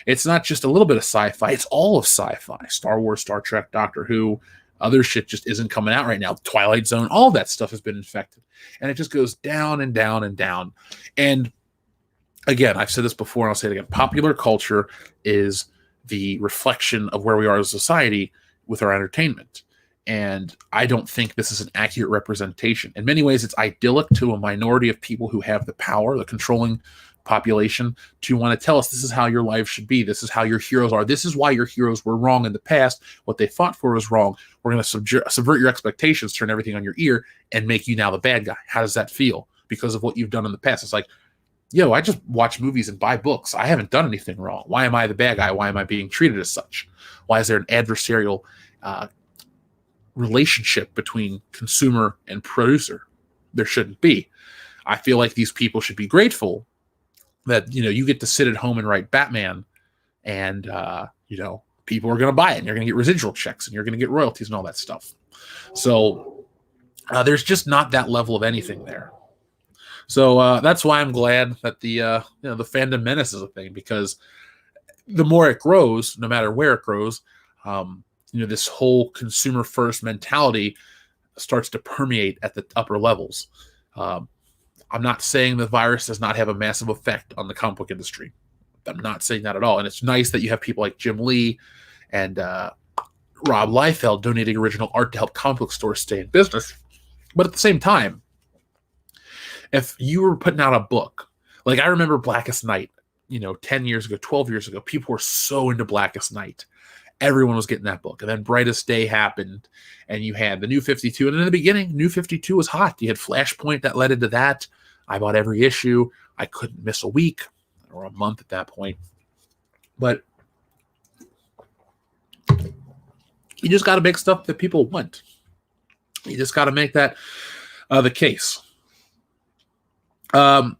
It's not just a little bit of sci-fi. It's all of sci-fi. Star Wars, Star Trek, Doctor Who. Other shit just isn't coming out right now. Twilight Zone. All that stuff has been infected. And it just goes down and down and down. And again, I've said this before and I'll say it again. Popular culture is the reflection of where we are as a society with our entertainment. And I don't think this is an accurate representation. In many ways, it's idyllic to a minority of people who have the power, the controlling population, to want to tell us this is how your life should be. This is how your heroes are. This is why your heroes were wrong in the past. What they fought for was wrong. We're going to subvert your expectations, turn everything on your ear, and make you now the bad guy. How does that feel? Because of what you've done in the past. It's like, yo, I just watch movies and buy books. I haven't done anything wrong. Why am I the bad guy? Why am I being treated as such? Why is there an adversarial relationship between consumer and producer? There shouldn't be. I feel like these people should be grateful that, you know, you get to sit at home and write Batman and, you know, people are going to buy it and you're going to get residual checks and you're going to get royalties and all that stuff. So there's just not that level of anything there. So that's why I'm glad that the, you know, the fandom menace is a thing, because the more it grows, no matter where it grows, you know, this whole consumer first mentality starts to permeate at the upper levels. I'm not saying the virus does not have a massive effect on the comic book industry. I'm not saying that at all. And it's nice that you have people like Jim Lee and Rob Liefeld donating original art to help comic book stores stay in business. But at the same time, if you were putting out a book, like I remember Blackest Night, you know, 10 years ago, 12 years ago, people were so into Blackest Night. Everyone was getting that book. And then Brightest Day happened, and you had the New 52. And in the beginning, New 52 was hot. You had Flashpoint that led into that. I bought every issue. I couldn't miss a week or a month at that point. But you just got to make stuff that people want. You just got to make that the case.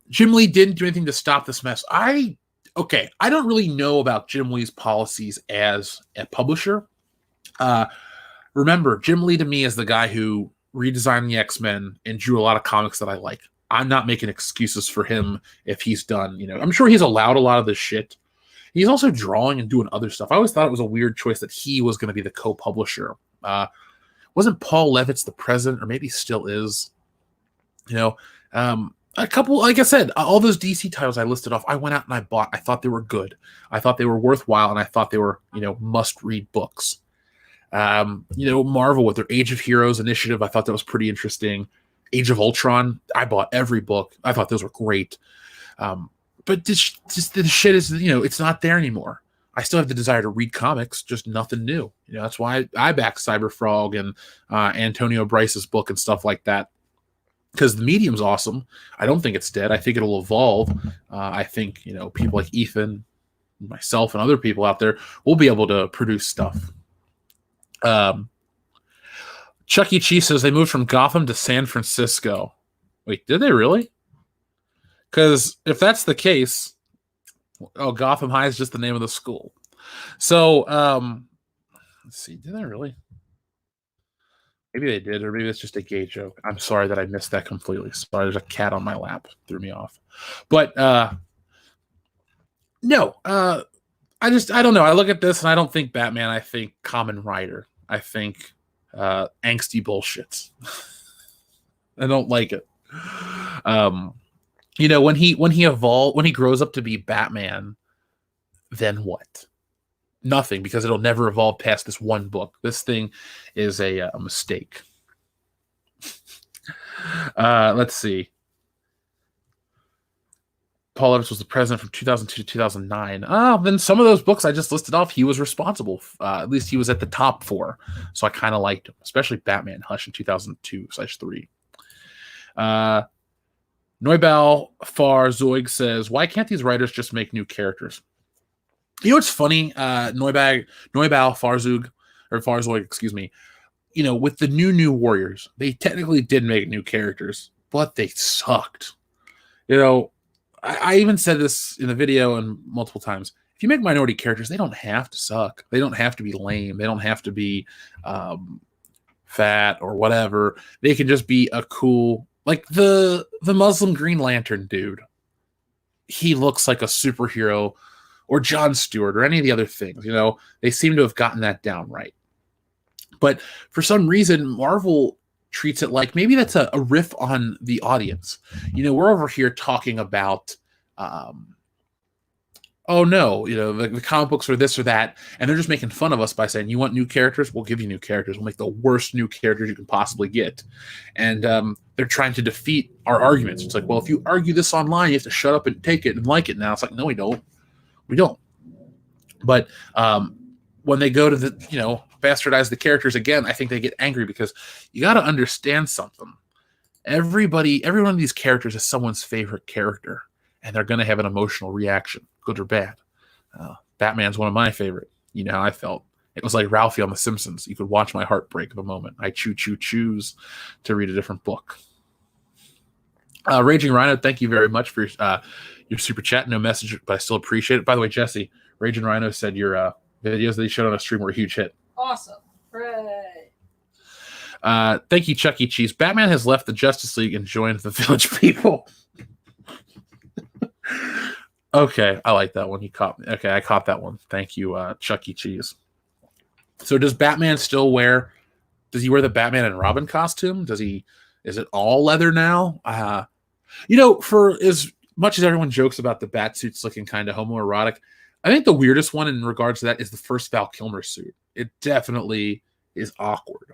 Jim Lee didn't do anything to stop this mess. I don't really know about Jim Lee's policies as a publisher. Remember, Jim Lee to me is the guy who redesigned the X-Men and drew a lot of comics that I like. I'm not making excuses for him if he's done, you know, I'm sure he's allowed a lot of this shit. He's also drawing and doing other stuff. I always thought it was a weird choice that he was going to be the co-publisher. Wasn't Paul Levitz the president, or maybe still is? You know, a couple, like I said, all those DC titles I listed off, I went out and I bought. I thought they were good. I thought they were worthwhile, and I thought they were, you know, must-read books. You know, Marvel with their Age of Heroes initiative, I thought that was pretty interesting. Age of Ultron, I bought every book. I thought those were great. But the shit is, you know, it's not there anymore. I still have the desire to read comics, just nothing new. You know, that's why I back Cyberfrog and Antonio Bryce's book and stuff like that. Because the medium's awesome. I don't think it's dead. I think it'll evolve. I think, you know, people like Ethan, myself, and other people out there will be able to produce stuff. Chuck E. Cheese says they moved from Gotham to San Francisco. Wait, did they really? Because if that's the case, Gotham High is just the name of the school. So, let's see, did they really? Maybe they did, or maybe it's just a gay joke. I'm sorry that I missed that completely. Sorry, there's a cat on my lap. Threw me off. But, no, I don't know. I look at this and I don't think Batman. I think Kamen Rider. I think angsty bullshit. I don't like it. You know, when he grows up to be Batman, then what? Nothing, because it'll never evolve past this one book. This thing is a mistake. Let's see. Paul Levitz was the president from 2002 to 2009. Then some of those books I just listed off, he was responsible. At least he was at the top for. So I kind of liked him, especially Batman Hush in 2002/3. Neubal Farzoig says, why can't these writers just make new characters? You know what's funny? Neubal Farzug, or Farzoid, excuse me, with the new Warriors, they technically did make new characters, but they sucked. I even said this in the video and multiple times. If you make minority characters, they don't have to suck. They don't have to be lame. They don't have to be fat or whatever. They can just be a cool, like the Muslim Green Lantern dude. He looks like a superhero, or Jon Stewart, or any of the other things. They seem to have gotten that down right. But for some reason, Marvel treats it like maybe that's a riff on the audience. We're over here talking about, oh no, the comic books are this or that, and they're just making fun of us by saying, you want new characters? We'll give you new characters. We'll make the worst new characters you can possibly get. And they're trying to defeat our arguments. It's like, well, if you argue this online, you have to shut up and take it and like it now. It's like, no, we don't. We don't. But when they go to the, bastardize the characters again, I think they get angry, because you got to understand something. Every one of these characters is someone's favorite character, and they're going to have an emotional reaction, good or bad. Batman's one of my favorite. You know how I felt. It was like Ralphie on The Simpsons. You could watch my heart break at the moment. I choose to read a different book. Raging Rhino, thank you very much for your super chat. No message, but I still appreciate it. By the way, Jesse, Raging Rhino said your videos that he showed on a stream were a huge hit. Awesome. Hooray. Thank you, Chuck E. Cheese. Batman has left the Justice League and joined the Village People. Okay, I like that one. You caught me. Okay, I caught that one. Thank you, Chuck E. Cheese. So does Batman still wear the Batman and Robin costume? Is it all leather now? For as much as everyone jokes about the bat suits looking kind of homoerotic, I think the weirdest one in regards to that is the first Val Kilmer suit. It definitely is awkward.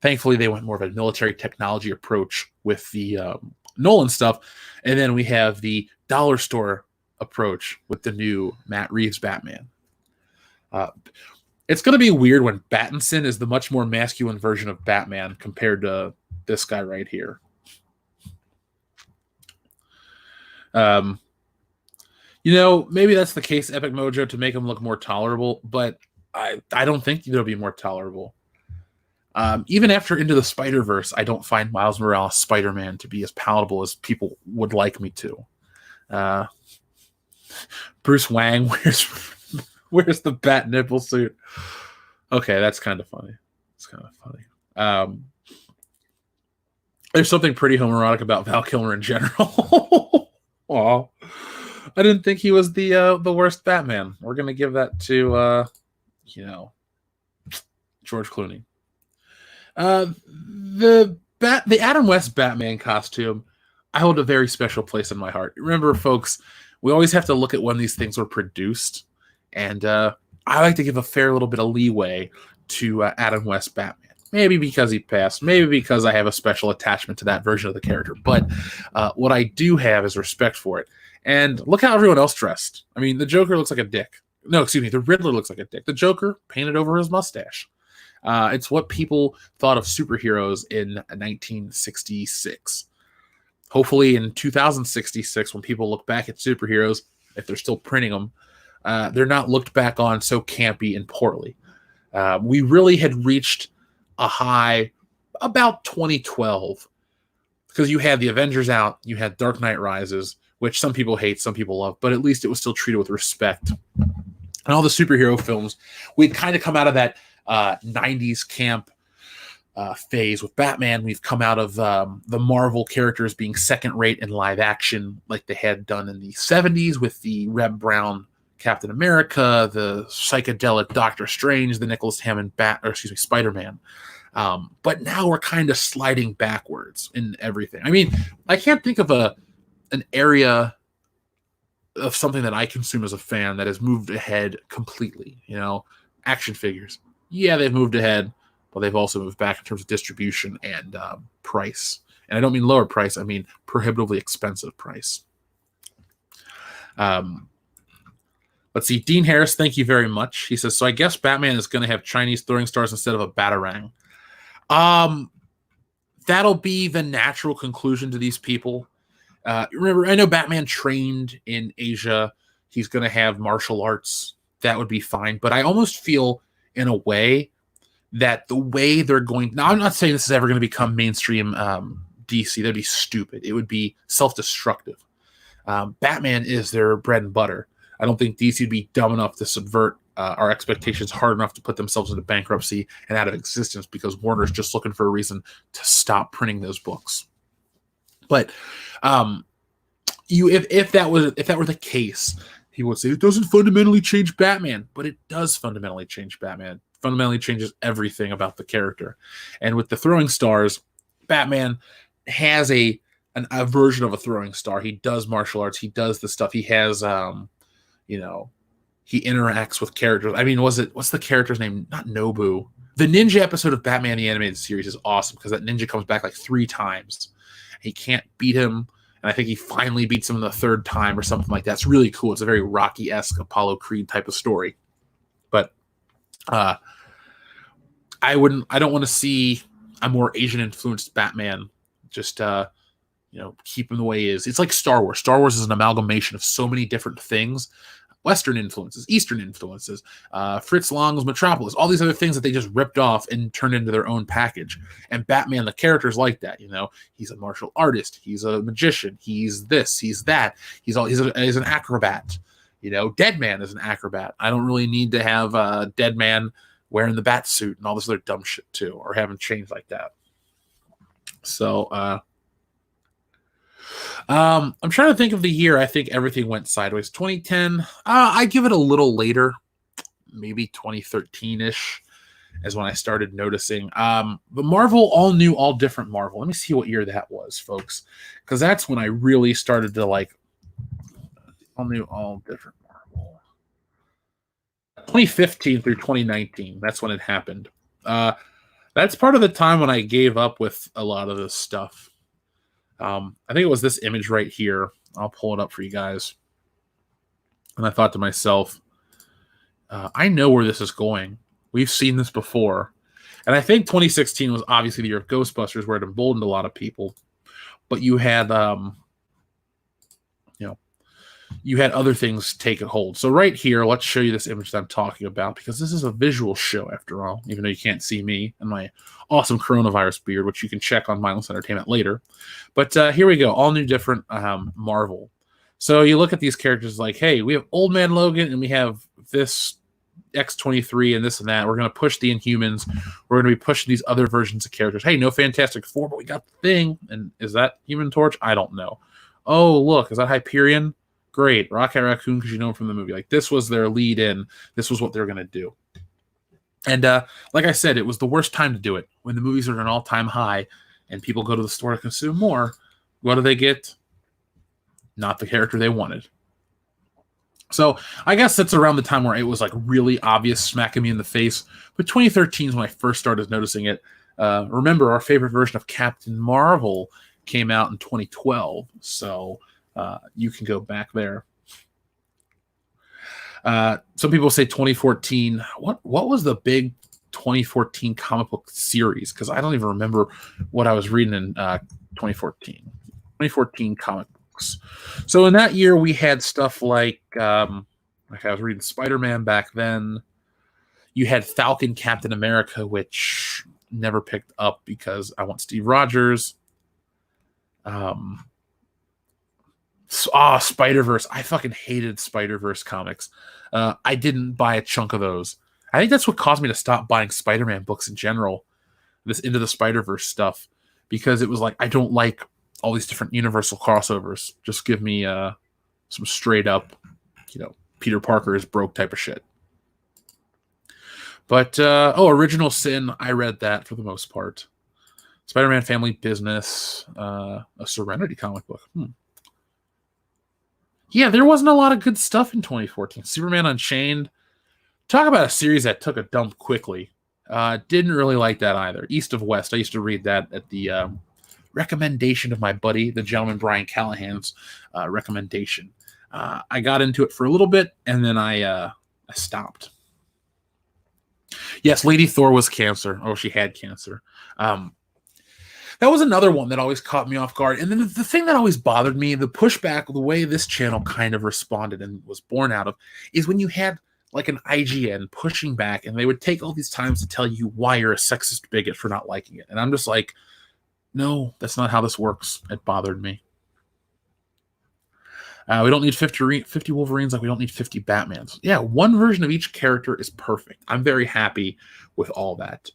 Thankfully, they went more of a military technology approach with the Nolan stuff. And then we have the dollar store approach with the new Matt Reeves Batman. It's going to be weird when Pattinson is the much more masculine version of Batman compared to this guy right here. Maybe that's the case, Epic Mojo, to make him look more tolerable, but I don't think it'll be more tolerable. Even after Into the Spider-Verse, I don't find Miles Morales' Spider-Man to be as palatable as people would like me to. Bruce Wang wears the bat nipple suit. Okay, that's kind of funny. It's kind of funny. There's something pretty homoerotic about Val Kilmer in general. Aw. I didn't think he was the worst Batman. We're gonna give that to George Clooney. The Adam West Batman costume, I hold a very special place in my heart. Remember, folks, we always have to look at when these things were produced, and I like to give a fair little bit of leeway to Adam West Batman. Maybe because he passed, maybe because I have a special attachment to that version of the character. But what I do have is respect for it. And look how everyone else dressed. I mean, the Joker looks like a dick. No, excuse me, the Riddler looks like a dick. The Joker painted over his mustache. It's what people thought of superheroes in 1966. Hopefully in 2066, when people look back at superheroes, if they're still printing them, they're not looked back on so campy and poorly. We really had reached a high about 2012, because you had the Avengers out, you had Dark Knight Rises, which some people hate, some people love, but at least it was still treated with respect. And all the superhero films, we'd kind of come out of that 90s camp phase with Batman. We've come out of the Marvel characters being second-rate in live action, like they had done in the 70s with the Reb Brown Captain America, the psychedelic Doctor Strange, the Nicholas Hammond Spider-Man. But now we're kind of sliding backwards in everything. I mean, I can't think of an area of something that I consume as a fan that has moved ahead completely. Action figures. Yeah, they've moved ahead, but they've also moved back in terms of distribution and price. And I don't mean lower price, I mean prohibitively expensive price. Let's see. Dean Harris, thank you very much. He says, so I guess Batman is going to have Chinese throwing stars instead of a batarang. That'll be the natural conclusion to these people. Remember, I know Batman trained in Asia. He's going to have martial arts. That would be fine. But I almost feel, in a way, that the way they're going. Now, I'm not saying this is ever going to become mainstream DC. That'd be stupid. It would be self-destructive. Batman is their bread and butter. I don't think DC would be dumb enough to subvert our expectations hard enough to put themselves into bankruptcy and out of existence because Warner's just looking for a reason to stop printing those books. But if that were the case, he would say it doesn't fundamentally change Batman, but it does fundamentally change Batman. Fundamentally changes everything about the character. And with the throwing stars, Batman has a version of a throwing star. He does martial arts. He does the stuff. He has, he interacts with characters. I mean, what's the character's name? Not Nobu. The ninja episode of Batman the Animated Series is awesome because that ninja comes back like 3 times. He can't beat him. And I think he finally beats him the 3rd time or something like that. It's really cool. It's a very Rocky-esque Apollo Creed type of story. But I don't want to see a more Asian-influenced Batman just keep him the way he is. It's like Star Wars. Star Wars is an amalgamation of so many different things. Western influences, Eastern influences, Fritz Lang's Metropolis, all these other things that they just ripped off and turned into their own package. And Batman, the character's like that, he's a martial artist, he's a magician, he's this, he's that, he's an acrobat. Deadman is an acrobat. I don't really need to have Deadman wearing the bat suit and all this other dumb shit too, or having chains like that. So I'm trying to think of the year I think everything went sideways. 2010, I give it a little later, maybe 2013-ish is when I started noticing. But Marvel, all new, all different Marvel. Let me see what year that was, folks, because that's when I really started to like all new, all different Marvel. 2015 through 2019, that's when it happened. That's part of the time when I gave up with a lot of this stuff. I think it was this image right here. I'll pull it up for you guys. And I thought to myself, I know where this is going. We've seen this before. And I think 2016 was obviously the year of Ghostbusters, where it emboldened a lot of people. But you had, you had other things take a hold. So right here, let's show you this image that I'm talking about, because this is a visual show after all, even though you can't see me and my awesome coronavirus beard, which you can check on Mindless Entertainment later. But here we go, all new, different Marvel. So you look at these characters like, hey, we have Old Man Logan and we have this X-23 and this and that. We're going to push the Inhumans. We're going to be pushing these other versions of characters. Hey, no Fantastic Four, but we got the Thing. And is that Human Torch? I don't know. Oh, look, is that Hyperion? Great. Rocket Raccoon, because you know him from the movie. Like, this was their lead in. This was what they were going to do. And like I said, it was the worst time to do it. When the movies are at an all-time high and people go to the store to consume more, what do they get? Not the character they wanted. So I guess that's around the time where it was like really obvious, smacking me in the face. But 2013 is when I first started noticing it. Remember, our favorite version of Captain Marvel came out in 2012. So you can go back there. Some people say 2014. What was the big 2014 comic book series? Because I don't even remember what I was reading in 2014. 2014 comic books. So in that year, we had stuff like I was reading Spider-Man back then. You had Falcon Captain America, which never picked up because I want Steve Rogers. Spider-Verse. I fucking hated Spider-Verse comics. I didn't buy a chunk of those. I think that's what caused me to stop buying Spider-Man books in general, this Into the Spider-Verse stuff, because it was like, I don't like all these different Universal crossovers. Just give me some straight up, Peter Parker is broke type of shit. But, Original Sin, I read that for the most part. Spider-Man Family Business, a Serenity comic book. Yeah, there wasn't a lot of good stuff in 2014. Superman Unchained. Talk about a series that took a dump quickly. Didn't really like that either. East of West. I used to read that at the recommendation of my buddy, the gentleman Brian Callahan's recommendation. I got into it for a little bit, and then I stopped. Yes, Lady Thor was cancer. Oh, she had cancer. That was another one that always caught me off guard. And then the thing that always bothered me, the pushback, the way this channel kind of responded and was born out of, is when you had like an IGN pushing back, and they would take all these times to tell you why you're a sexist bigot for not liking it. And I'm just like, no, that's not how this works. It bothered me. We don't need 50 Wolverines like we don't need 50 Batmans. Yeah, one version of each character is perfect. I'm very happy with all that.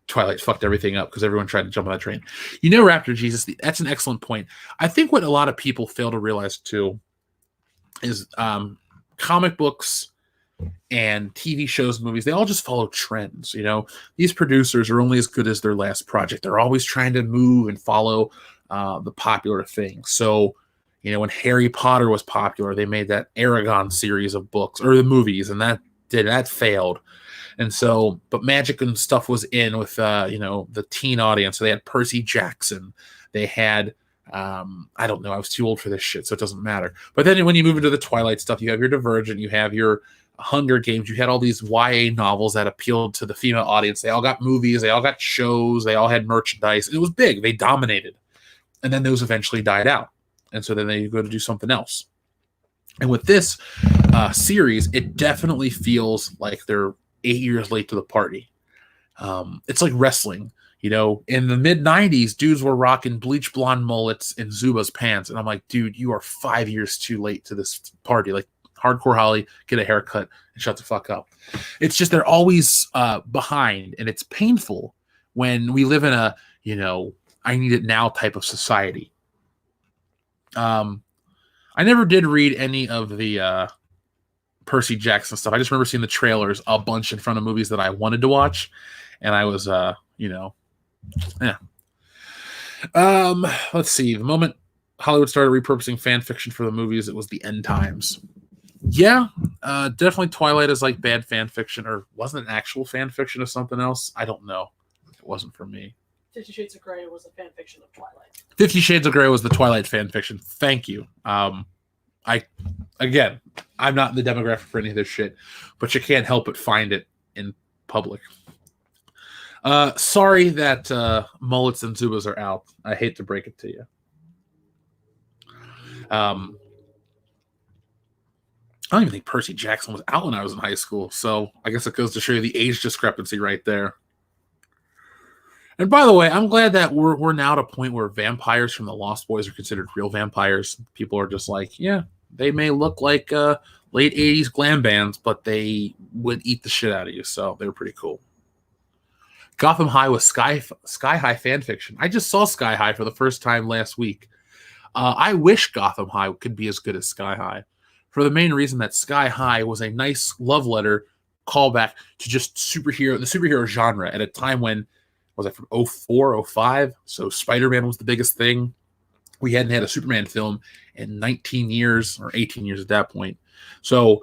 Twilight fucked everything up because everyone tried to jump on that train. You know, Raptor Jesus, that's an excellent point. I think what a lot of people fail to realize too is comic books and TV shows, movies, they all just follow trends. You know, these producers are only as good as their last project. They're always trying to move and follow the popular thing. So, you know, when Harry Potter was popular, they made that Aragon series of books or the movies, and that failed. And so, but magic and stuff was in with, you know, the teen audience. So they had Percy Jackson. They had, I don't know, I was too old for this shit, so it doesn't matter. But then when you move into the Twilight stuff, you have your Divergent, you have your Hunger Games, you had all these YA novels that appealed to the female audience. They all got movies, they all got shows, they all had merchandise. It was big. They dominated. And then those eventually died out. And so then they go to do something else. And with this series, it definitely feels like they're 8 years late to the party. It's like wrestling. You know, in the mid-90s, dudes were rocking bleach blonde mullets and Zubaz pants. And I'm like, dude, you are 5 years too late to this party. Like, Hardcore Holly, get a haircut and shut the fuck up. It's just they're always behind. And it's painful when we live in a, you know, I need it now type of society. I never did read any of the Percy Jackson stuff. I just remember seeing the trailers a bunch in front of movies that I wanted to watch, and I was, you know, yeah. Let's see. The moment Hollywood started repurposing fan fiction for the movies, it was the end times. Yeah, definitely Twilight is like bad fan fiction, or wasn't it actual fan fiction of something else? I don't know. It wasn't for me. 50 Shades of Grey was a fan fiction of Twilight. 50 Shades of Grey was the Twilight fan fiction. Thank you. I'm not in the demographic for any of this shit, but you can't help but find it in public. Sorry that mullets and Zubas are out. I hate to break it to you. I don't even think Percy Jackson was out when I was in high school, so I guess it goes to show you the age discrepancy right there. And by the way, I'm glad that we're now at a point where vampires from the Lost Boys are considered real vampires. People are just like, yeah, they may look like late 80s glam bands, but they would eat the shit out of you, so they were pretty cool. Gotham High was Sky High fan fiction. I just saw Sky High for the first time last week. I wish Gotham High could be as good as Sky High, for the main reason that Sky High was a nice love letter callback to just the superhero genre at a time when, was it from 04, 05? So Spider-Man was the biggest thing. We hadn't had a Superman film in 19 years or 18 years at that point. So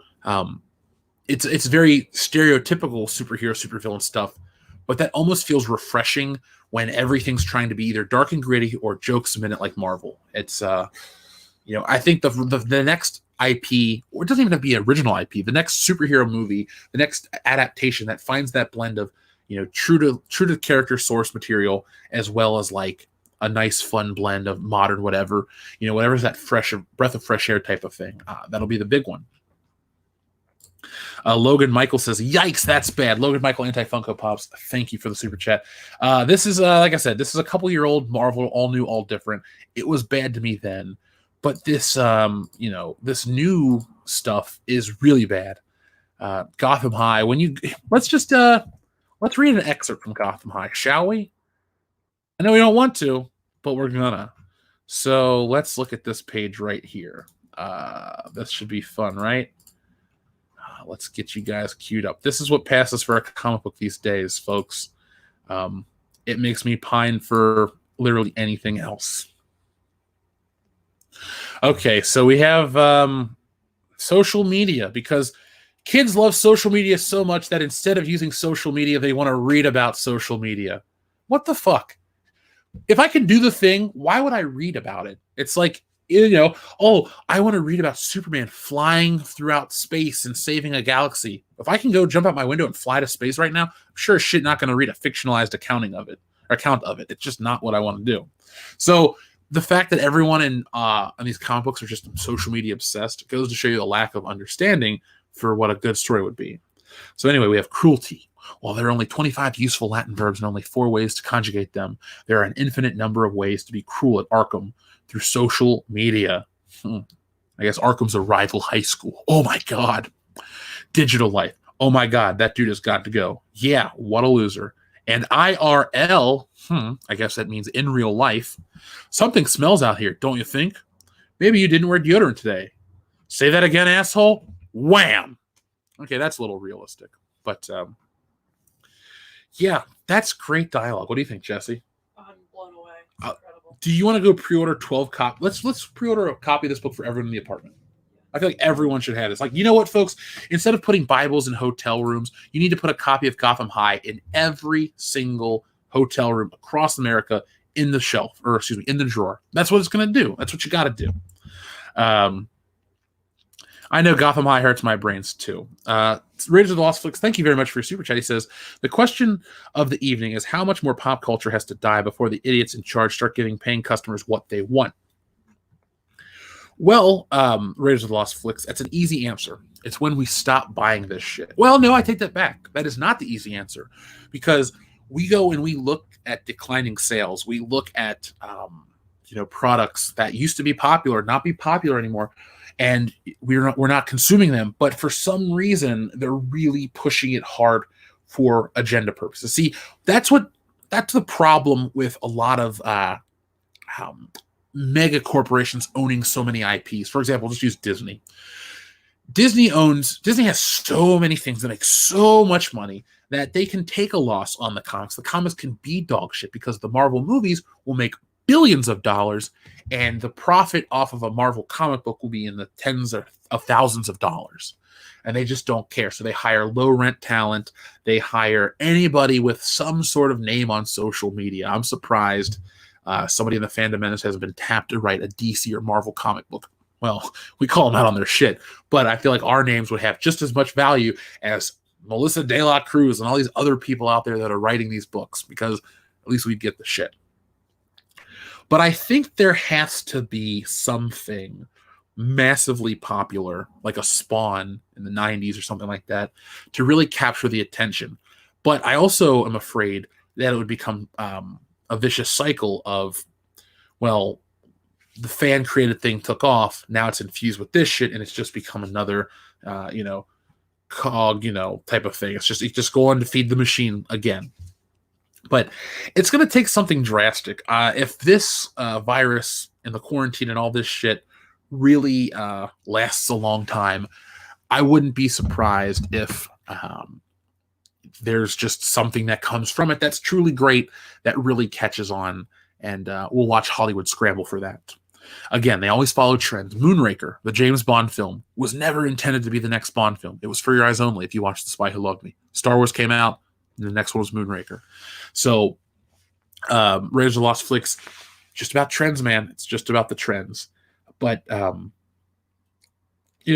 it's very stereotypical superhero, supervillain stuff, but that almost feels refreshing when everything's trying to be either dark and gritty or jokes a minute like Marvel. It's, you know, I think the next IP, or it doesn't even have to be an original IP, the next superhero movie, the next adaptation that finds that blend of, you know, true to character source material, as well as like a nice fun blend of modern whatever, you know, whatever's that fresh breath of fresh air type of thing. That'll be the big one. Logan Michael says, yikes, that's bad. Logan Michael, anti-Funko Pops, thank you for the super chat. This is, like I said, this is a couple-year-old Marvel, all new, all different. It was bad to me then, but this, you know, this new stuff is really bad. Gotham High, let's read an excerpt from Gotham High, shall we? I know we don't want to, but we're gonna. So let's look at this page right here. This should be fun, right? Let's get you guys queued up. This is what passes for a comic book these days, folks. It makes me pine for literally anything else. Okay, so we have social media, because kids love social media so much that instead of using social media, they want to read about social media. What the fuck? If I can do the thing, why would I read about it? It's like, you know, oh, I want to read about Superman flying throughout space and saving a galaxy. If I can go jump out my window and fly to space right now, I'm sure as shit not going to read a fictionalized account of it. It's just not what I want to do. So the fact that everyone in these comic books are just social media obsessed goes to show you the lack of understanding for what a good story would be. So anyway, we have cruelty. While there are only 25 useful Latin verbs and only 4 ways to conjugate them, there are an infinite number of ways to be cruel at Arkham through social media. I guess Arkham's a rival high school. Oh my God. Digital life. Oh my God, that dude has got to go. Yeah, what a loser. And IRL, I guess that means in real life. Something smells out here, don't you think? Maybe you didn't wear deodorant today. Say that again, asshole. Wham! Okay, that's a little realistic. But, yeah, that's great dialogue. What do you think, Jesse? I'm blown away. It's incredible. Do you want to go pre-order 12 copies? Let's pre-order a copy of this book for everyone in the apartment. I feel like everyone should have this. Like, you know what, folks? Instead of putting Bibles in hotel rooms, you need to put a copy of Gotham High in every single hotel room across America in the shelf, or excuse me, in the drawer. That's what it's going to do. That's what you got to do. I know Gotham High hurts my brains too. Raiders of the Lost Flicks, thank you very much for your super chat. He says, the question of the evening is how much more pop culture has to die before the idiots in charge start giving paying customers what they want? Well, Raiders of the Lost Flicks, that's an easy answer. It's when we stop buying this shit. Well, no, I take that back. That is not the easy answer, because we go and we look at declining sales. We look at, products that used to be popular, not be popular anymore, and we're not consuming them. But for some reason, they're really pushing it hard for agenda purposes. See, that's the problem with a lot of mega corporations owning so many IPs. For example, just use Disney. Disney has so many things that make so much money that they can take a loss on the comics. The comics can be dog shit because the Marvel movies will make billions of dollars, and the profit off of a Marvel comic book will be in the tens of thousands of dollars. And they just don't care. So they hire low rent talent. They hire anybody with some sort of name on social media. I'm surprised somebody in the Fandom Menace has been tapped to write a DC or Marvel comic book. Well, we call them out on their shit, but I feel like our names would have just as much value as Melissa De La Cruz and all these other people out there that are writing these books, because at least we get the shit. But I think there has to be something massively popular, like a Spawn in the 90s or something like that, to really capture the attention. But I also am afraid that it would become a vicious cycle of, well, the fan created thing took off. Now it's infused with this shit, and it's just become another, cog, type of thing. It's just go on to feed the machine again. But it's going to take something drastic. If this virus and the quarantine and all this shit really lasts a long time, I wouldn't be surprised if there's just something that comes from it that's truly great, that really catches on, and we'll watch Hollywood scramble for that. Again, they always follow trends. Moonraker, the James Bond film, was never intended to be the next Bond film. It was for your eyes only if you watched The Spy Who Loved Me. Star Wars came out, and the next one was Moonraker. So, Raiders of the Lost Flicks, just about trends, man. It's just about the trends. But,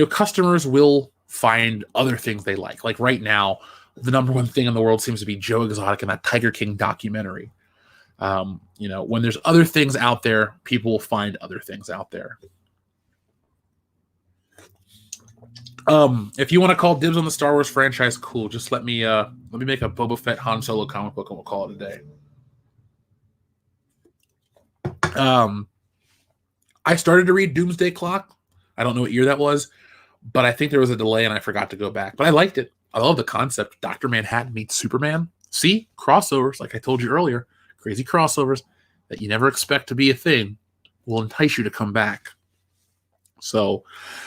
customers will find other things they like. Like right now, the number one thing in the world seems to be Joe Exotic and that Tiger King documentary. When there's other things out there, people will find other things out there. If you want to call dibs on the Star Wars franchise, cool. Just let me make a Boba Fett Han Solo comic book and we'll call it a day. I started to read Doomsday Clock. I don't know what year that was, but I think there was a delay and I forgot to go back. But I liked it. I love the concept. Dr. Manhattan meets Superman. See? Crossovers, like I told you earlier. Crazy crossovers that you never expect to be a thing will entice you to come back. So,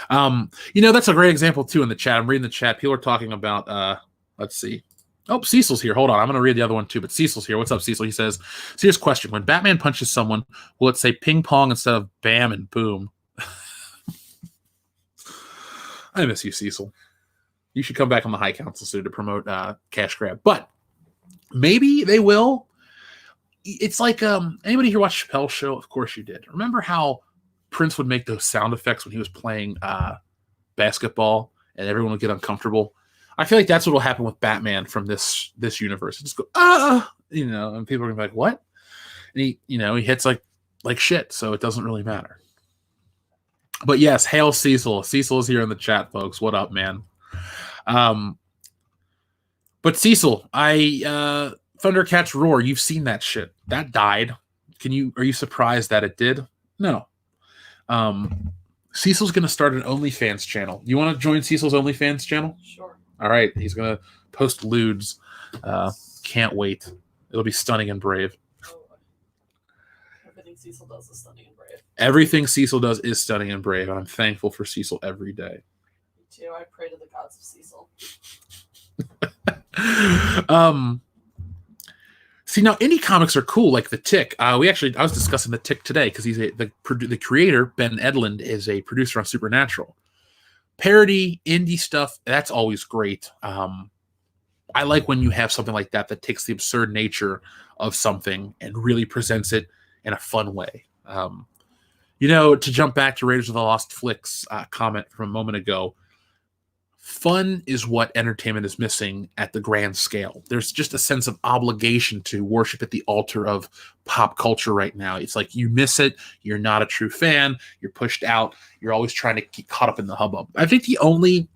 that's a great example too in the chat. I'm reading the chat. People are talking about, let's see. Oh, Cecil's here. Hold on. I'm going to read the other one too, but Cecil's here. What's up, Cecil? He says, serious question. When Batman punches someone, will it say ping pong instead of bam and boom? I miss you, Cecil. You should come back on the High Council soon to promote Cash Grab. But maybe they will. It's like anybody here watch Chappelle's Show? Of course you did. Remember how Prince would make those sound effects when he was playing basketball and everyone would get uncomfortable? I feel like that's what will happen with Batman from this universe. Just go, and people are gonna be like, what? And he hits like shit, so it doesn't really matter. But yes, hail Cecil. Cecil is here in the chat, folks. What up, man? But Cecil, Thundercats Roar, you've seen that shit. That died. Are you surprised that it did? No. Cecil's gonna start an OnlyFans channel. You want to join Cecil's OnlyFans channel? Sure. All right, he's gonna post lewds. Can't wait. It'll be stunning and brave. Oh, everything Cecil does is stunning and brave. Everything Cecil does is stunning and brave, and I'm thankful for Cecil every day. Me too. I pray to the gods of Cecil. See, now indie comics are cool, like The Tick. I was discussing The Tick today because he's the creator, Ben Edlund, is a producer on Supernatural. Parody, indie stuff, that's always great. I like when you have something like that takes the absurd nature of something and really presents it in a fun way. To jump back to Raiders of the Lost Flicks comment from a moment ago, fun is what entertainment is missing at the grand scale. There's just a sense of obligation to worship at the altar of pop culture right now. It's like you miss it, you're not a true fan, you're pushed out, you're always trying to get caught up in the hubbub. I think the only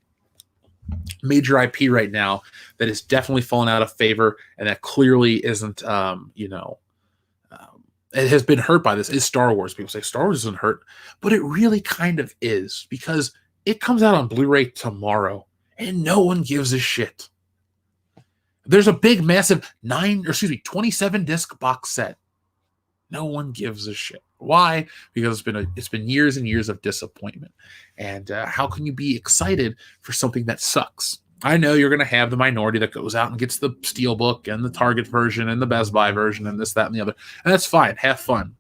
major IP right now that is definitely fallen out of favor and that clearly isn't, it has been hurt by this is Star Wars. People say Star Wars isn't hurt, but it really kind of is because it comes out on Blu-ray tomorrow, and no one gives a shit. There's a big, massive 27-disc box set. No one gives a shit. Why? Because it's been years and years of disappointment. And how can you be excited for something that sucks? I know you're going to have the minority that goes out and gets the Steelbook and the Target version and the Best Buy version and this, that, and the other. And that's fine. Have fun.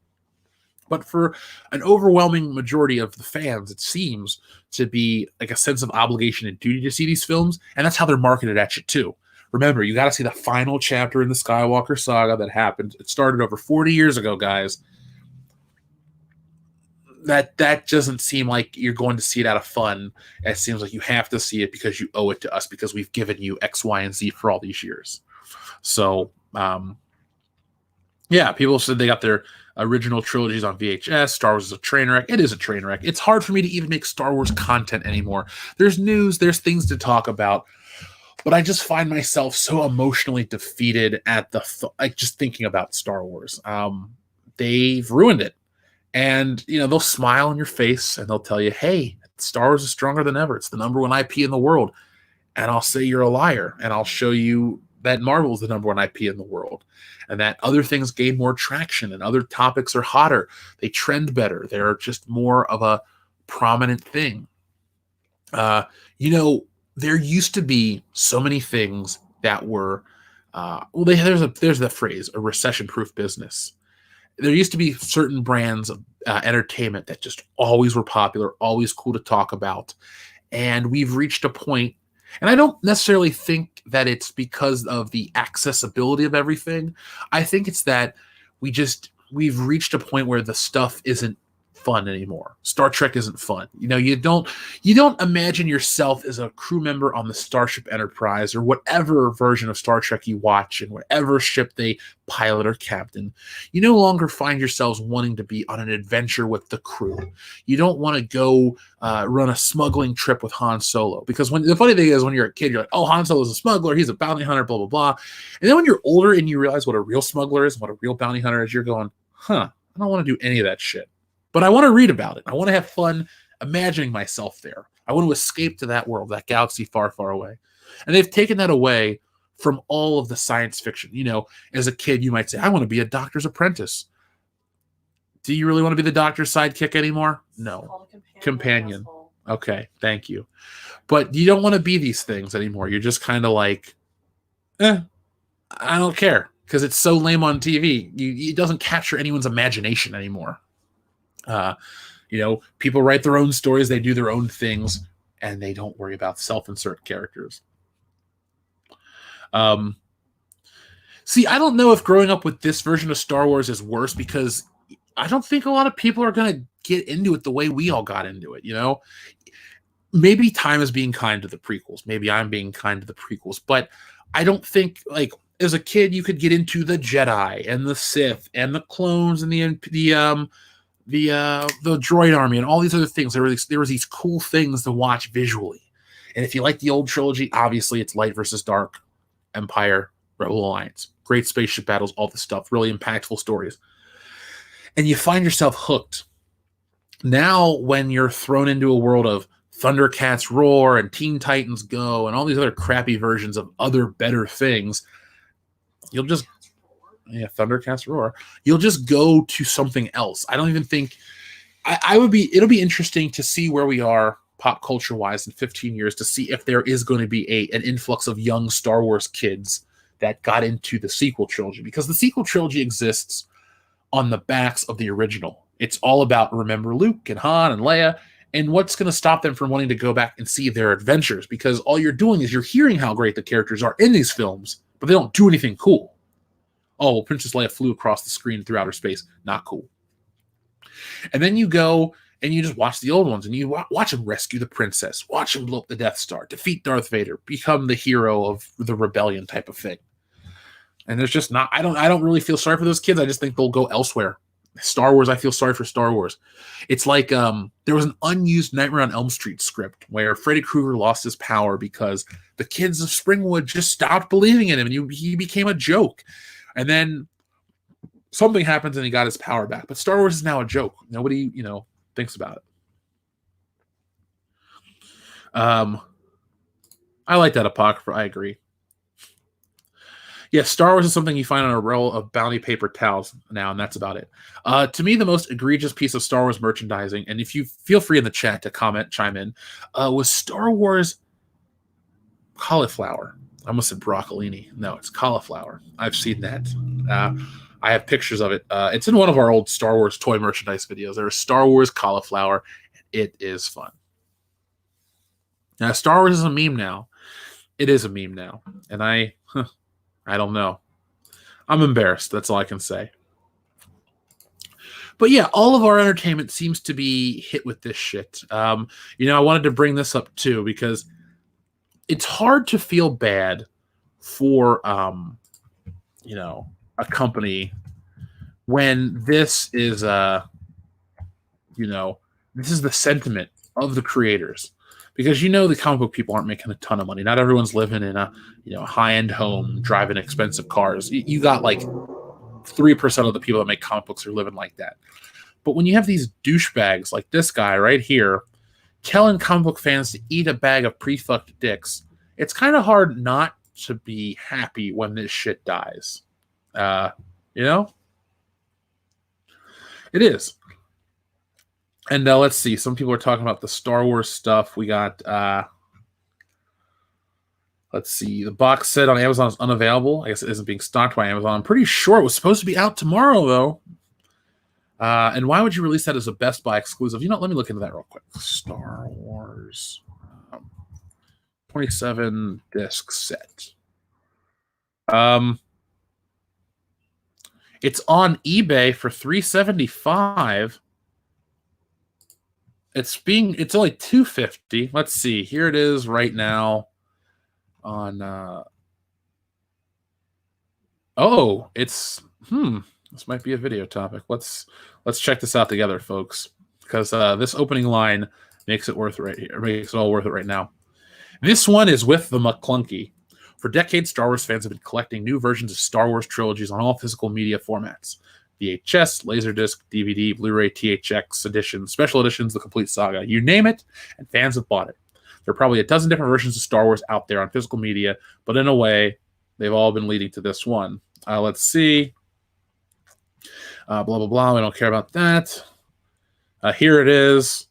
But for an overwhelming majority of the fans, it seems to be like a sense of obligation and duty to see these films, and that's how they're marketed at you too. Remember, you got to see the final chapter in the Skywalker saga that happened. It started over 40 years ago, guys. That doesn't seem like you're going to see it out of fun. It seems like you have to see it because you owe it to us because we've given you X, Y, and Z for all these years. So, people said they got their original trilogies on VHS. Star Wars is a train wreck. It is a train wreck. It's hard for me to even make Star Wars content anymore. There's news, there's things to talk about, but I just find myself so emotionally defeated at just thinking about Star Wars. They've ruined it. And, they'll smile in your face and they'll tell you, hey, Star Wars is stronger than ever. It's the number one IP in the world. And I'll say you're a liar. And I'll show you that Marvel is the number one IP in the world. And that other things gain more traction and other topics are hotter. They trend better. They're just more of a prominent thing. There used to be so many things that were, there's the phrase, a recession-proof business. There used to be certain brands of entertainment that just always were popular, always cool to talk about. And we've reached a point, and I don't necessarily think that it's because of the accessibility of everything. I think it's that we've reached a point where the stuff isn't fun anymore. Star Trek isn't fun. You don't imagine yourself as a crew member on the Starship Enterprise or whatever version of Star Trek you watch and whatever ship they pilot or captain. You no longer find yourselves wanting to be on an adventure with the crew. You don't want to go run a smuggling trip with Han Solo because the funny thing is when you're a kid, you're like, oh, Han Solo's a smuggler, he's a bounty hunter, blah, blah, blah. And then when you're older and you realize what a real smuggler is, what a real bounty hunter is, you're going, I don't want to do any of that shit. But I want to read about it. I want to have fun imagining myself there. I want to escape to that world, that galaxy far, far away. And they've taken that away from all of the science fiction. As a kid, you might say, I want to be a doctor's apprentice. Do you really want to be the doctor's sidekick anymore? No. Companion. Okay, thank you. But you don't want to be these things anymore. You're just kind of like, I don't care. Because it's so lame on TV. It doesn't capture anyone's imagination anymore. People write their own stories, they do their own things, and they don't worry about self-insert characters. See, I don't know if growing up with this version of Star Wars is worse because I don't think a lot of people are going to get into it the way we all got into it, Maybe time is being kind to the prequels. Maybe I'm being kind to the prequels, but I don't think, as a kid, you could get into the Jedi and the Sith and the clones and the droid army and all these other things. There were these cool things to watch visually. And if you like the old trilogy, obviously it's light versus dark, Empire, Rebel Alliance, great spaceship battles, all this stuff, really impactful stories. And you find yourself hooked. Now, when you're thrown into a world of Thundercats Roar and Teen Titans Go and all these other crappy versions of other better things, you'll just, Thundercats Roar, you'll just go to something else. I don't even think, it'll be interesting to see where we are pop culture wise in 15 years to see if there is going to be an influx of young Star Wars kids that got into the sequel trilogy, because the sequel trilogy exists on the backs of the original. It's all about remember Luke and Han and Leia, and what's going to stop them from wanting to go back and see their adventures, because all you're doing is you're hearing how great the characters are in these films, but they don't do anything cool. Oh, well, Princess Leia flew across the screen through outer space. Not cool. And then you go and you just watch the old ones, and you watch them rescue the princess, watch them blow up the Death Star, defeat Darth Vader, become the hero of the rebellion type of thing. And there's just not, I don't really feel sorry for those kids. I just think they'll go elsewhere. Star Wars, I feel sorry for Star Wars. It's like there was an unused Nightmare on Elm Street script where Freddy Krueger lost his power because the kids of Springwood just stopped believing in him, and he became a joke. And then something happens and he got his power back. But Star Wars is now a joke. Nobody, thinks about it. I like that Apocrypha. I agree. Yeah, Star Wars is something you find on a roll of bounty paper towels now, and that's about it. To me, the most egregious piece of Star Wars merchandising, and if you feel free in the chat to comment, chime in, was Star Wars cauliflower. I almost said broccolini. No, it's cauliflower. I've seen that. I have pictures of it. It's in one of our old Star Wars toy merchandise videos. There's Star Wars cauliflower. It is fun. Now, Star Wars is a meme now. It is a meme now. And I don't know. I'm embarrassed. That's all I can say. But yeah, all of our entertainment seems to be hit with this shit. I wanted to bring this up too, because it's hard to feel bad for, a company when this is, this is the sentiment of the creators. Because the comic book people aren't making a ton of money. Not everyone's living in a high-end home, driving expensive cars. You got like 3% of the people that make comic books are living like that. But when you have these douchebags like this guy right here telling comic book fans to eat a bag of pre-fucked dicks, it's kind of hard not to be happy when this shit dies. It is. And let's see. Some people are talking about the Star Wars stuff. We got, let's see. The box set on Amazon is unavailable. I guess it isn't being stocked by Amazon. I'm pretty sure it was supposed to be out tomorrow, though. And why would you release that as a Best Buy exclusive? Let me look into that real quick. Star Wars 27 disc set. It's on eBay for $375. It's only $250. Let's see. Here it is right now on this might be a video topic. Let's check this out together, folks, because this opening line makes it worth it right here. Makes it all worth it right now. This one is with the McClunky. For decades, Star Wars fans have been collecting new versions of Star Wars trilogies on all physical media formats. VHS, Laserdisc, DVD, Blu-ray, THX editions, special editions, the complete saga. You name it, and fans have bought it. There are probably a dozen different versions of Star Wars out there on physical media, but in a way, they've all been leading to this one. Let's see. Blah, blah, blah. We don't care about that. Here it is.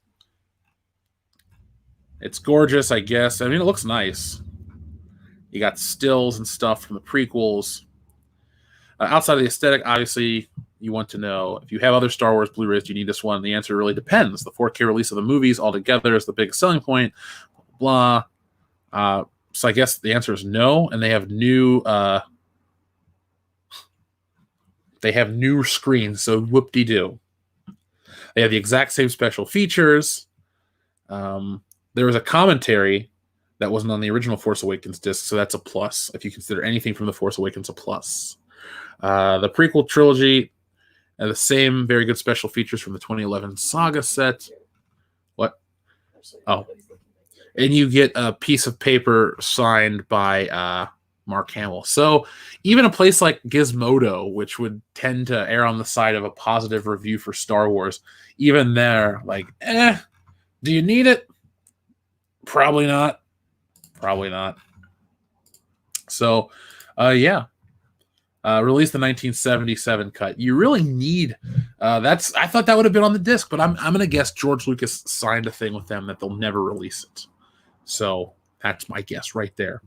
It's gorgeous, I guess. I mean, it looks nice. You got stills and stuff from the prequels. Outside of the aesthetic, obviously, you want to know, if you have other Star Wars Blu-rays, do you need this one? The answer really depends. The 4K release of the movies altogether is the biggest selling point. Blah. So I guess the answer is no. And they have new screens, so whoop-de-doo. They have the exact same special features. There was a commentary that wasn't on the original Force Awakens disc, so that's a plus. If you consider anything from the Force Awakens a plus. The prequel trilogy, the same very good special features from the 2011 Saga set. What? Oh. and you get a piece of paper signed by Mark Hamill. So even a place like Gizmodo, which would tend to err on the side of a positive review for Star Wars, even there, like, do you need it? Probably not. Probably not. So, yeah. Released the 1977 cut. You really need I thought that would have been on the disc, but I'm gonna guess George Lucas signed a thing with them that they'll never release it. So that's my guess right there.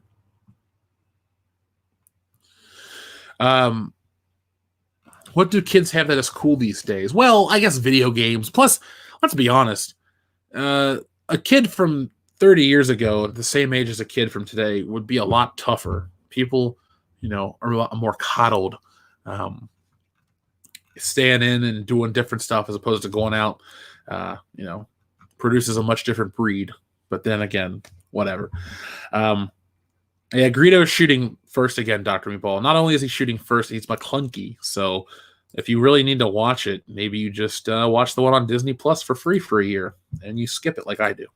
What do kids have that is cool these days? Well, I guess video games. Plus, let's be honest, a kid from 30 years ago, the same age as a kid from today, would be a lot tougher. People, are a lot more coddled, staying in and doing different stuff as opposed to going out, produces a much different breed. But then again, whatever. Yeah, Greedo's shooting first again, Dr. Meatball. Not only is he shooting first, he's McClunky. So if you really need to watch it, maybe you just watch the one on Disney Plus for free for a year, and you skip it like I do.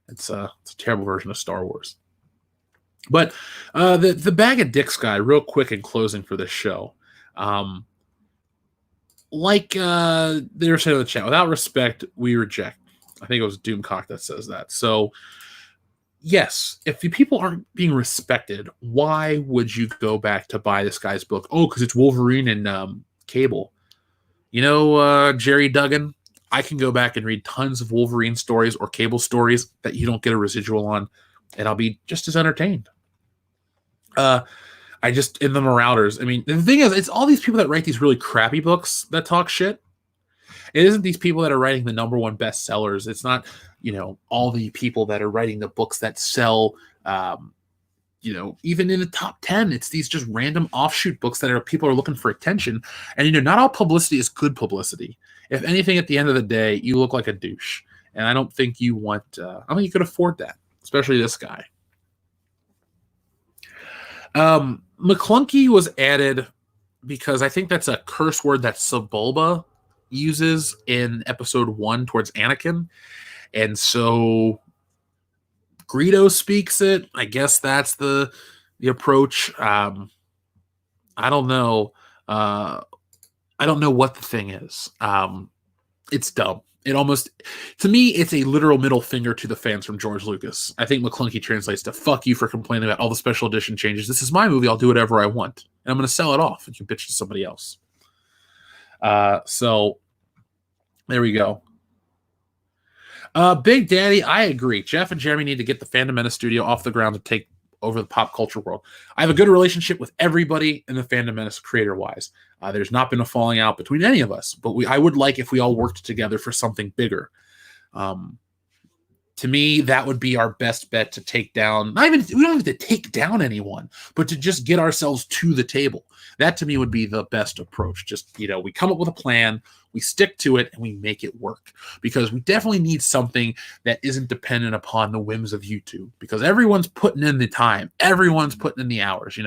It's a terrible version of Star Wars. But the Bag of Dicks guy, real quick in closing for this show. Like they were saying in the chat, without respect, we reject. I think it was Doomcock that says that. So, yes, if the people aren't being respected, why would you go back to buy this guy's book? Oh, because it's Wolverine and Cable. Jerry Duggan, I can go back and read tons of Wolverine stories or Cable stories that you don't get a residual on, and I'll be just as entertained. In the Marauders. I mean, the thing is, it's all these people that write these really crappy books that talk shit. It isn't these people that are writing the #1 bestsellers. It's not, all the people that are writing the books that sell, even in the top 10. It's these just random offshoot books that people are looking for attention. And, not all publicity is good publicity. If anything, at the end of the day, you look like a douche. And I don't think you want, I don't think you could afford that, especially this guy. McClunky was added because I think that's a curse word that Sebulba uses in episode 1 towards Anakin. And so Greedo speaks it. I guess that's the approach. I don't know. I don't know what the thing is. It's dumb. To me, it's a literal middle finger to the fans from George Lucas. I think McClunky translates to fuck you for complaining about all the special edition changes. This is my movie. I'll do whatever I want. And I'm going to sell it off and you bitch to somebody else. So there we go. Big Daddy, I agree. Jeff and Jeremy need to get the Fandom Menace studio off the ground to take over the pop culture world. I have a good relationship with everybody in the Fandom Menace creator-wise. There's not been a falling out between any of us, but I would like if we all worked together for something bigger. To me, that would be our best bet to take down. We don't have to take down anyone, but to just get ourselves to the table. That to me would be the best approach. Just, we come up with a plan, we stick to it, and we make it work. Because we definitely need something that isn't dependent upon the whims of YouTube. Because everyone's putting in the time. Everyone's putting in the hours,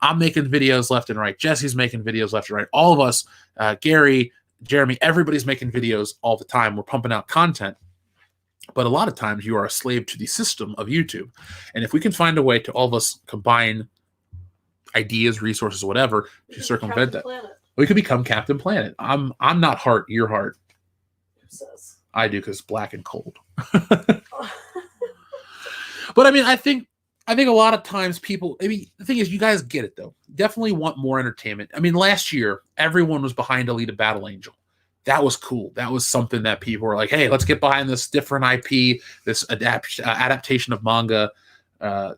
I'm making videos left and right. Jesse's making videos left and right. All of us, Gary, Jeremy, everybody's making videos all the time. We're pumping out content. But a lot of times you are a slave to the system of YouTube. And if we can find a way to all of us combine ideas, resources, whatever, to circumvent that, we could become Captain Planet. I'm not Heart, you're Heart. Who says? I do, because black and cold. But I mean, I think a lot of times people, the thing is, you guys get it though. Definitely want more entertainment. I mean, last year, everyone was behind Alita Battle Angel. That was cool. That was something that people were like, hey, let's get behind this different IP, this adaptation of manga.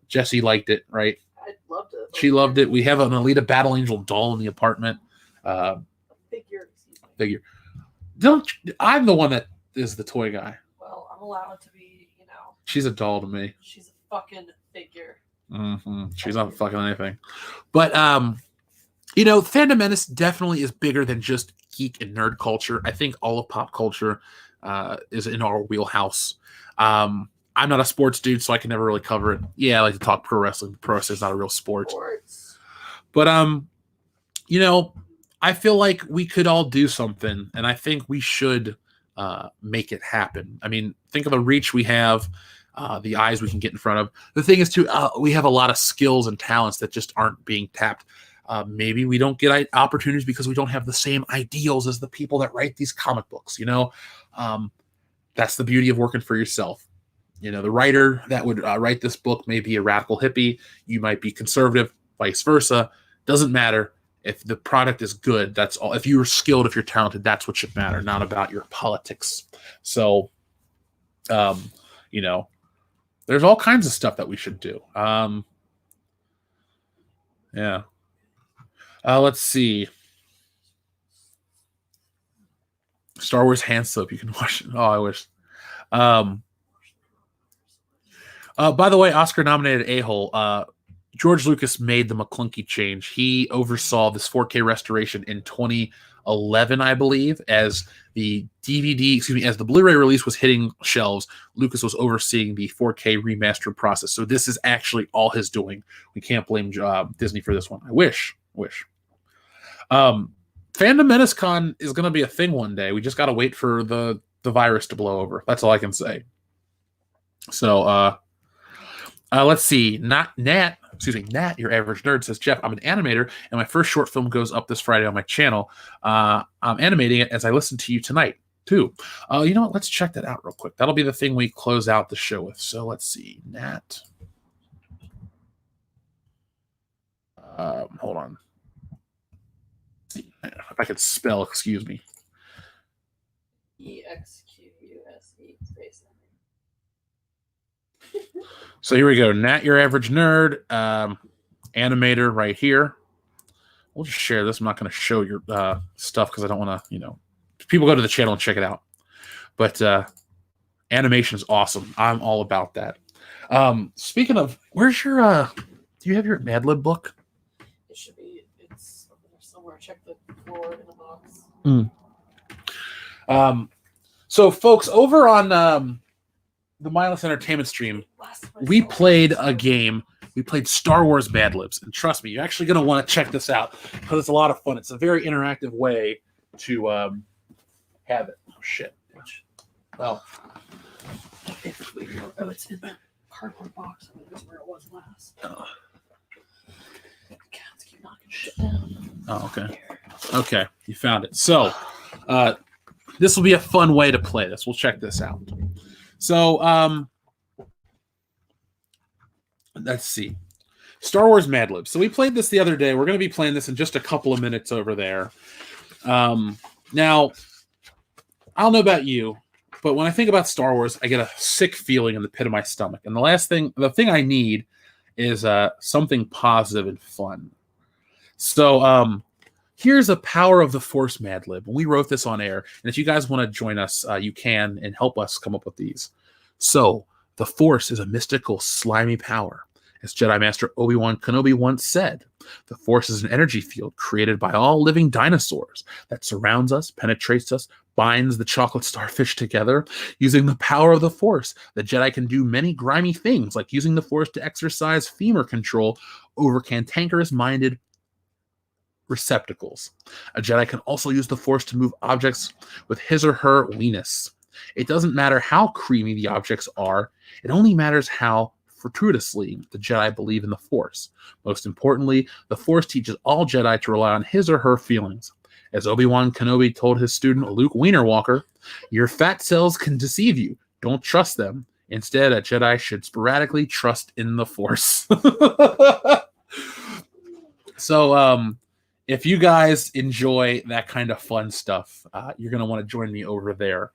Jessie liked it, right? I loved it. She loved it. We have an Alita Battle Angel doll in the apartment. Figure. I'm the one that is the toy guy. Well, I'm allowed to be, She's a doll to me. She's a fucking figure. Mm-hmm. She's not fucking anything. But, Fandom Menace definitely is bigger than just geek and nerd culture. I think all of pop culture is in our wheelhouse. I'm not a sports dude, so I can never really cover it. Yeah, I like to talk pro wrestling. Pro wrestling is not a real sport. But, I feel like we could all do something, and I think we should make it happen. I mean, think of the reach we have. the eyes we can get in front of. The thing is, too, we have a lot of skills and talents that just aren't being tapped. Maybe we don't get opportunities because we don't have the same ideals as the people that write these comic books. That's the beauty of working for yourself. The writer that would write this book may be a radical hippie. You might be conservative, vice versa. Doesn't matter. If the product is good, that's all. If you're skilled, if you're talented, that's what should matter, not about your politics. So, there's all kinds of stuff that we should do. Yeah. Let's see. Star Wars hand soap. You can watch it. Oh, I wish. By the way, Oscar-nominated a-hole. George Lucas made the McClunky change. He oversaw this 4K restoration in 2011, I believe, as the as the Blu-ray release was hitting shelves. Lucas was overseeing the 4K remaster process. So this is actually all his doing. We can't blame Disney for this one. I wish. Fandom Menace Con is going to be a thing one day. We just got to wait for the virus to blow over. That's all I can say. So, let's see. Nat, your average nerd, says, Jeff, I'm an animator, and my first short film goes up this Friday on my channel. I'm animating it as I listen to you tonight, too. You know what? Let's check that out real quick. That'll be the thing we close out the show with. So let's see. Nat. Hold on. If I could spell, excuse me. EXQUSE space. So here we go. Nat, your average nerd, animator right here. We'll just share this. I'm not going to show your stuff because I don't want to, people go to the channel and check it out. But animation is awesome. I'm all about that. Speaking of, where's your, do you have your Mad Lib book? It should be, it's over there somewhere. Check the floor in the box. So folks, over on the Mindless Entertainment stream, we played a game. We played Star Wars Mad Libs. And trust me, you're actually going to want to check this out because it's a lot of fun. It's a very interactive way to have it. Oh, shit. Well, it's in the cardboard box. I think that's where it was last. Cats keep knocking shit down. Oh, okay. Okay, you found it. So, this will be a fun way to play this. We'll check this out. So, let's see. Star Wars Mad Libs. So we played this the other day. We're going to be playing this in just a couple of minutes over there. Now, I don't know about you, but when I think about Star Wars, I get a sick feeling in the pit of my stomach. And the thing I need is something positive and fun. So, here's a Power of the Force Mad Lib. We wrote this on air, and if you guys want to join us, you can and help us come up with these. So, the Force is a mystical, slimy power. As Jedi Master Obi-Wan Kenobi once said, the Force is an energy field created by all living dinosaurs that surrounds us, penetrates us, binds the chocolate starfish together. Using the power of the Force, the Jedi can do many grimy things, like using the Force to exercise femur control over cantankerous-minded receptacles. A Jedi can also use the Force to move objects with his or her weenus. It doesn't matter how creamy the objects are, it only matters how fortuitously the Jedi believe in the Force. Most importantly, the Force teaches all Jedi to rely on his or her feelings. As Obi-Wan Kenobi told his student Luke Wienerwalker, your fat cells can deceive you. Don't trust them. Instead, a Jedi should sporadically trust in the Force. So, if you guys enjoy that kind of fun stuff, you're going to want to join me over there.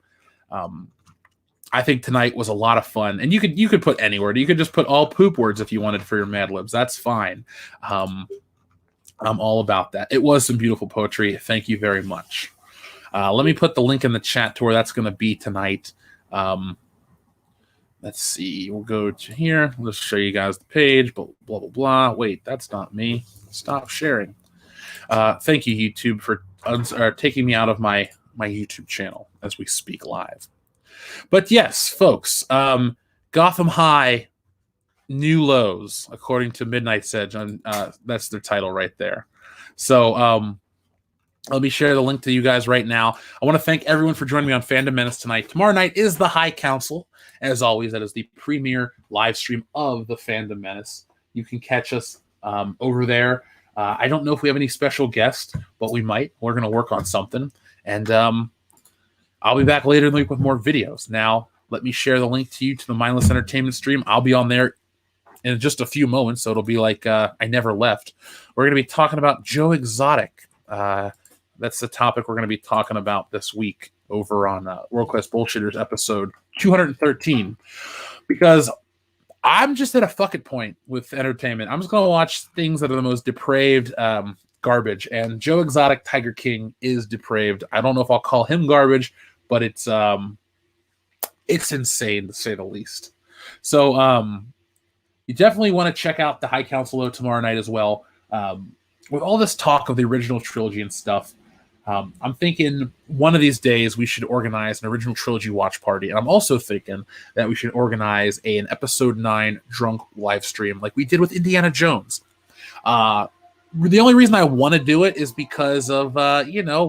I think tonight was a lot of fun, and you could put any word. You could just put all poop words if you wanted for your Mad Libs. That's fine. I'm all about that. It was some beautiful poetry. Thank you very much. Let me put the link in the chat to where that's going to be tonight. Let's see. We'll go to here. Let's show you guys the page. Blah blah blah blah. Wait, that's not me. Stop sharing. Thank you, YouTube, for taking me out of my YouTube channel as we speak live. But yes, folks, Gotham High, new lows, according to Midnight's Edge. That's their title right there. So Let me share the link to you guys right now. I want to thank everyone for joining me on Fandom Menace tonight. Tomorrow night is the High Council. As always, that is the premier live stream of the Fandom Menace. You can catch us over there. I don't know if we have any special guests, but we might. We're going to work on something. And I'll be back later in the week with more videos. Now, let me share the link to you to the Mindless Entertainment stream. I'll be on there in just a few moments, so it'll be like I never left. We're going to be talking about Joe Exotic. That's the topic we're going to be talking about this week over on World Class Bullshitters episode 213. Because I'm just at a fuck it point with entertainment. I'm just going to watch things that are the most depraved garbage. And Joe Exotic Tiger King is depraved. I don't know if I'll call him garbage, but it's insane to say the least. So you definitely want to check out the High Council tomorrow night as well. With all this talk of the original trilogy and stuff, I'm thinking one of these days we should organize an original trilogy watch party. And I'm also thinking that we should organize an episode 9 drunk live stream like we did with Indiana Jones. The only reason I want to do it is because of,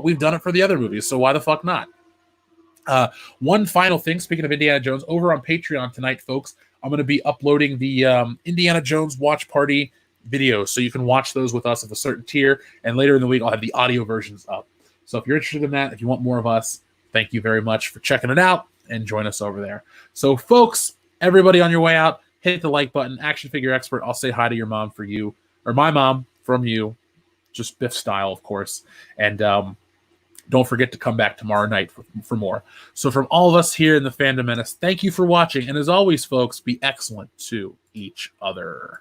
we've done it for the other movies. So why the fuck not? One final thing, speaking of Indiana Jones, over on Patreon tonight, folks, I'm going to be uploading the Indiana Jones watch party videos. So you can watch those with us of a certain tier. And later in the week, I'll have the audio versions up. So if you're interested in that, if you want more of us, thank you very much for checking it out and join us over there. So folks, everybody on your way out, hit the like button. Action Figure Expert, I'll say hi to your mom for you, or my mom from you, just Biff style, of course. And don't forget to come back tomorrow night for more. So from all of us here in the Fandom Menace, thank you for watching. And as always, folks, be excellent to each other.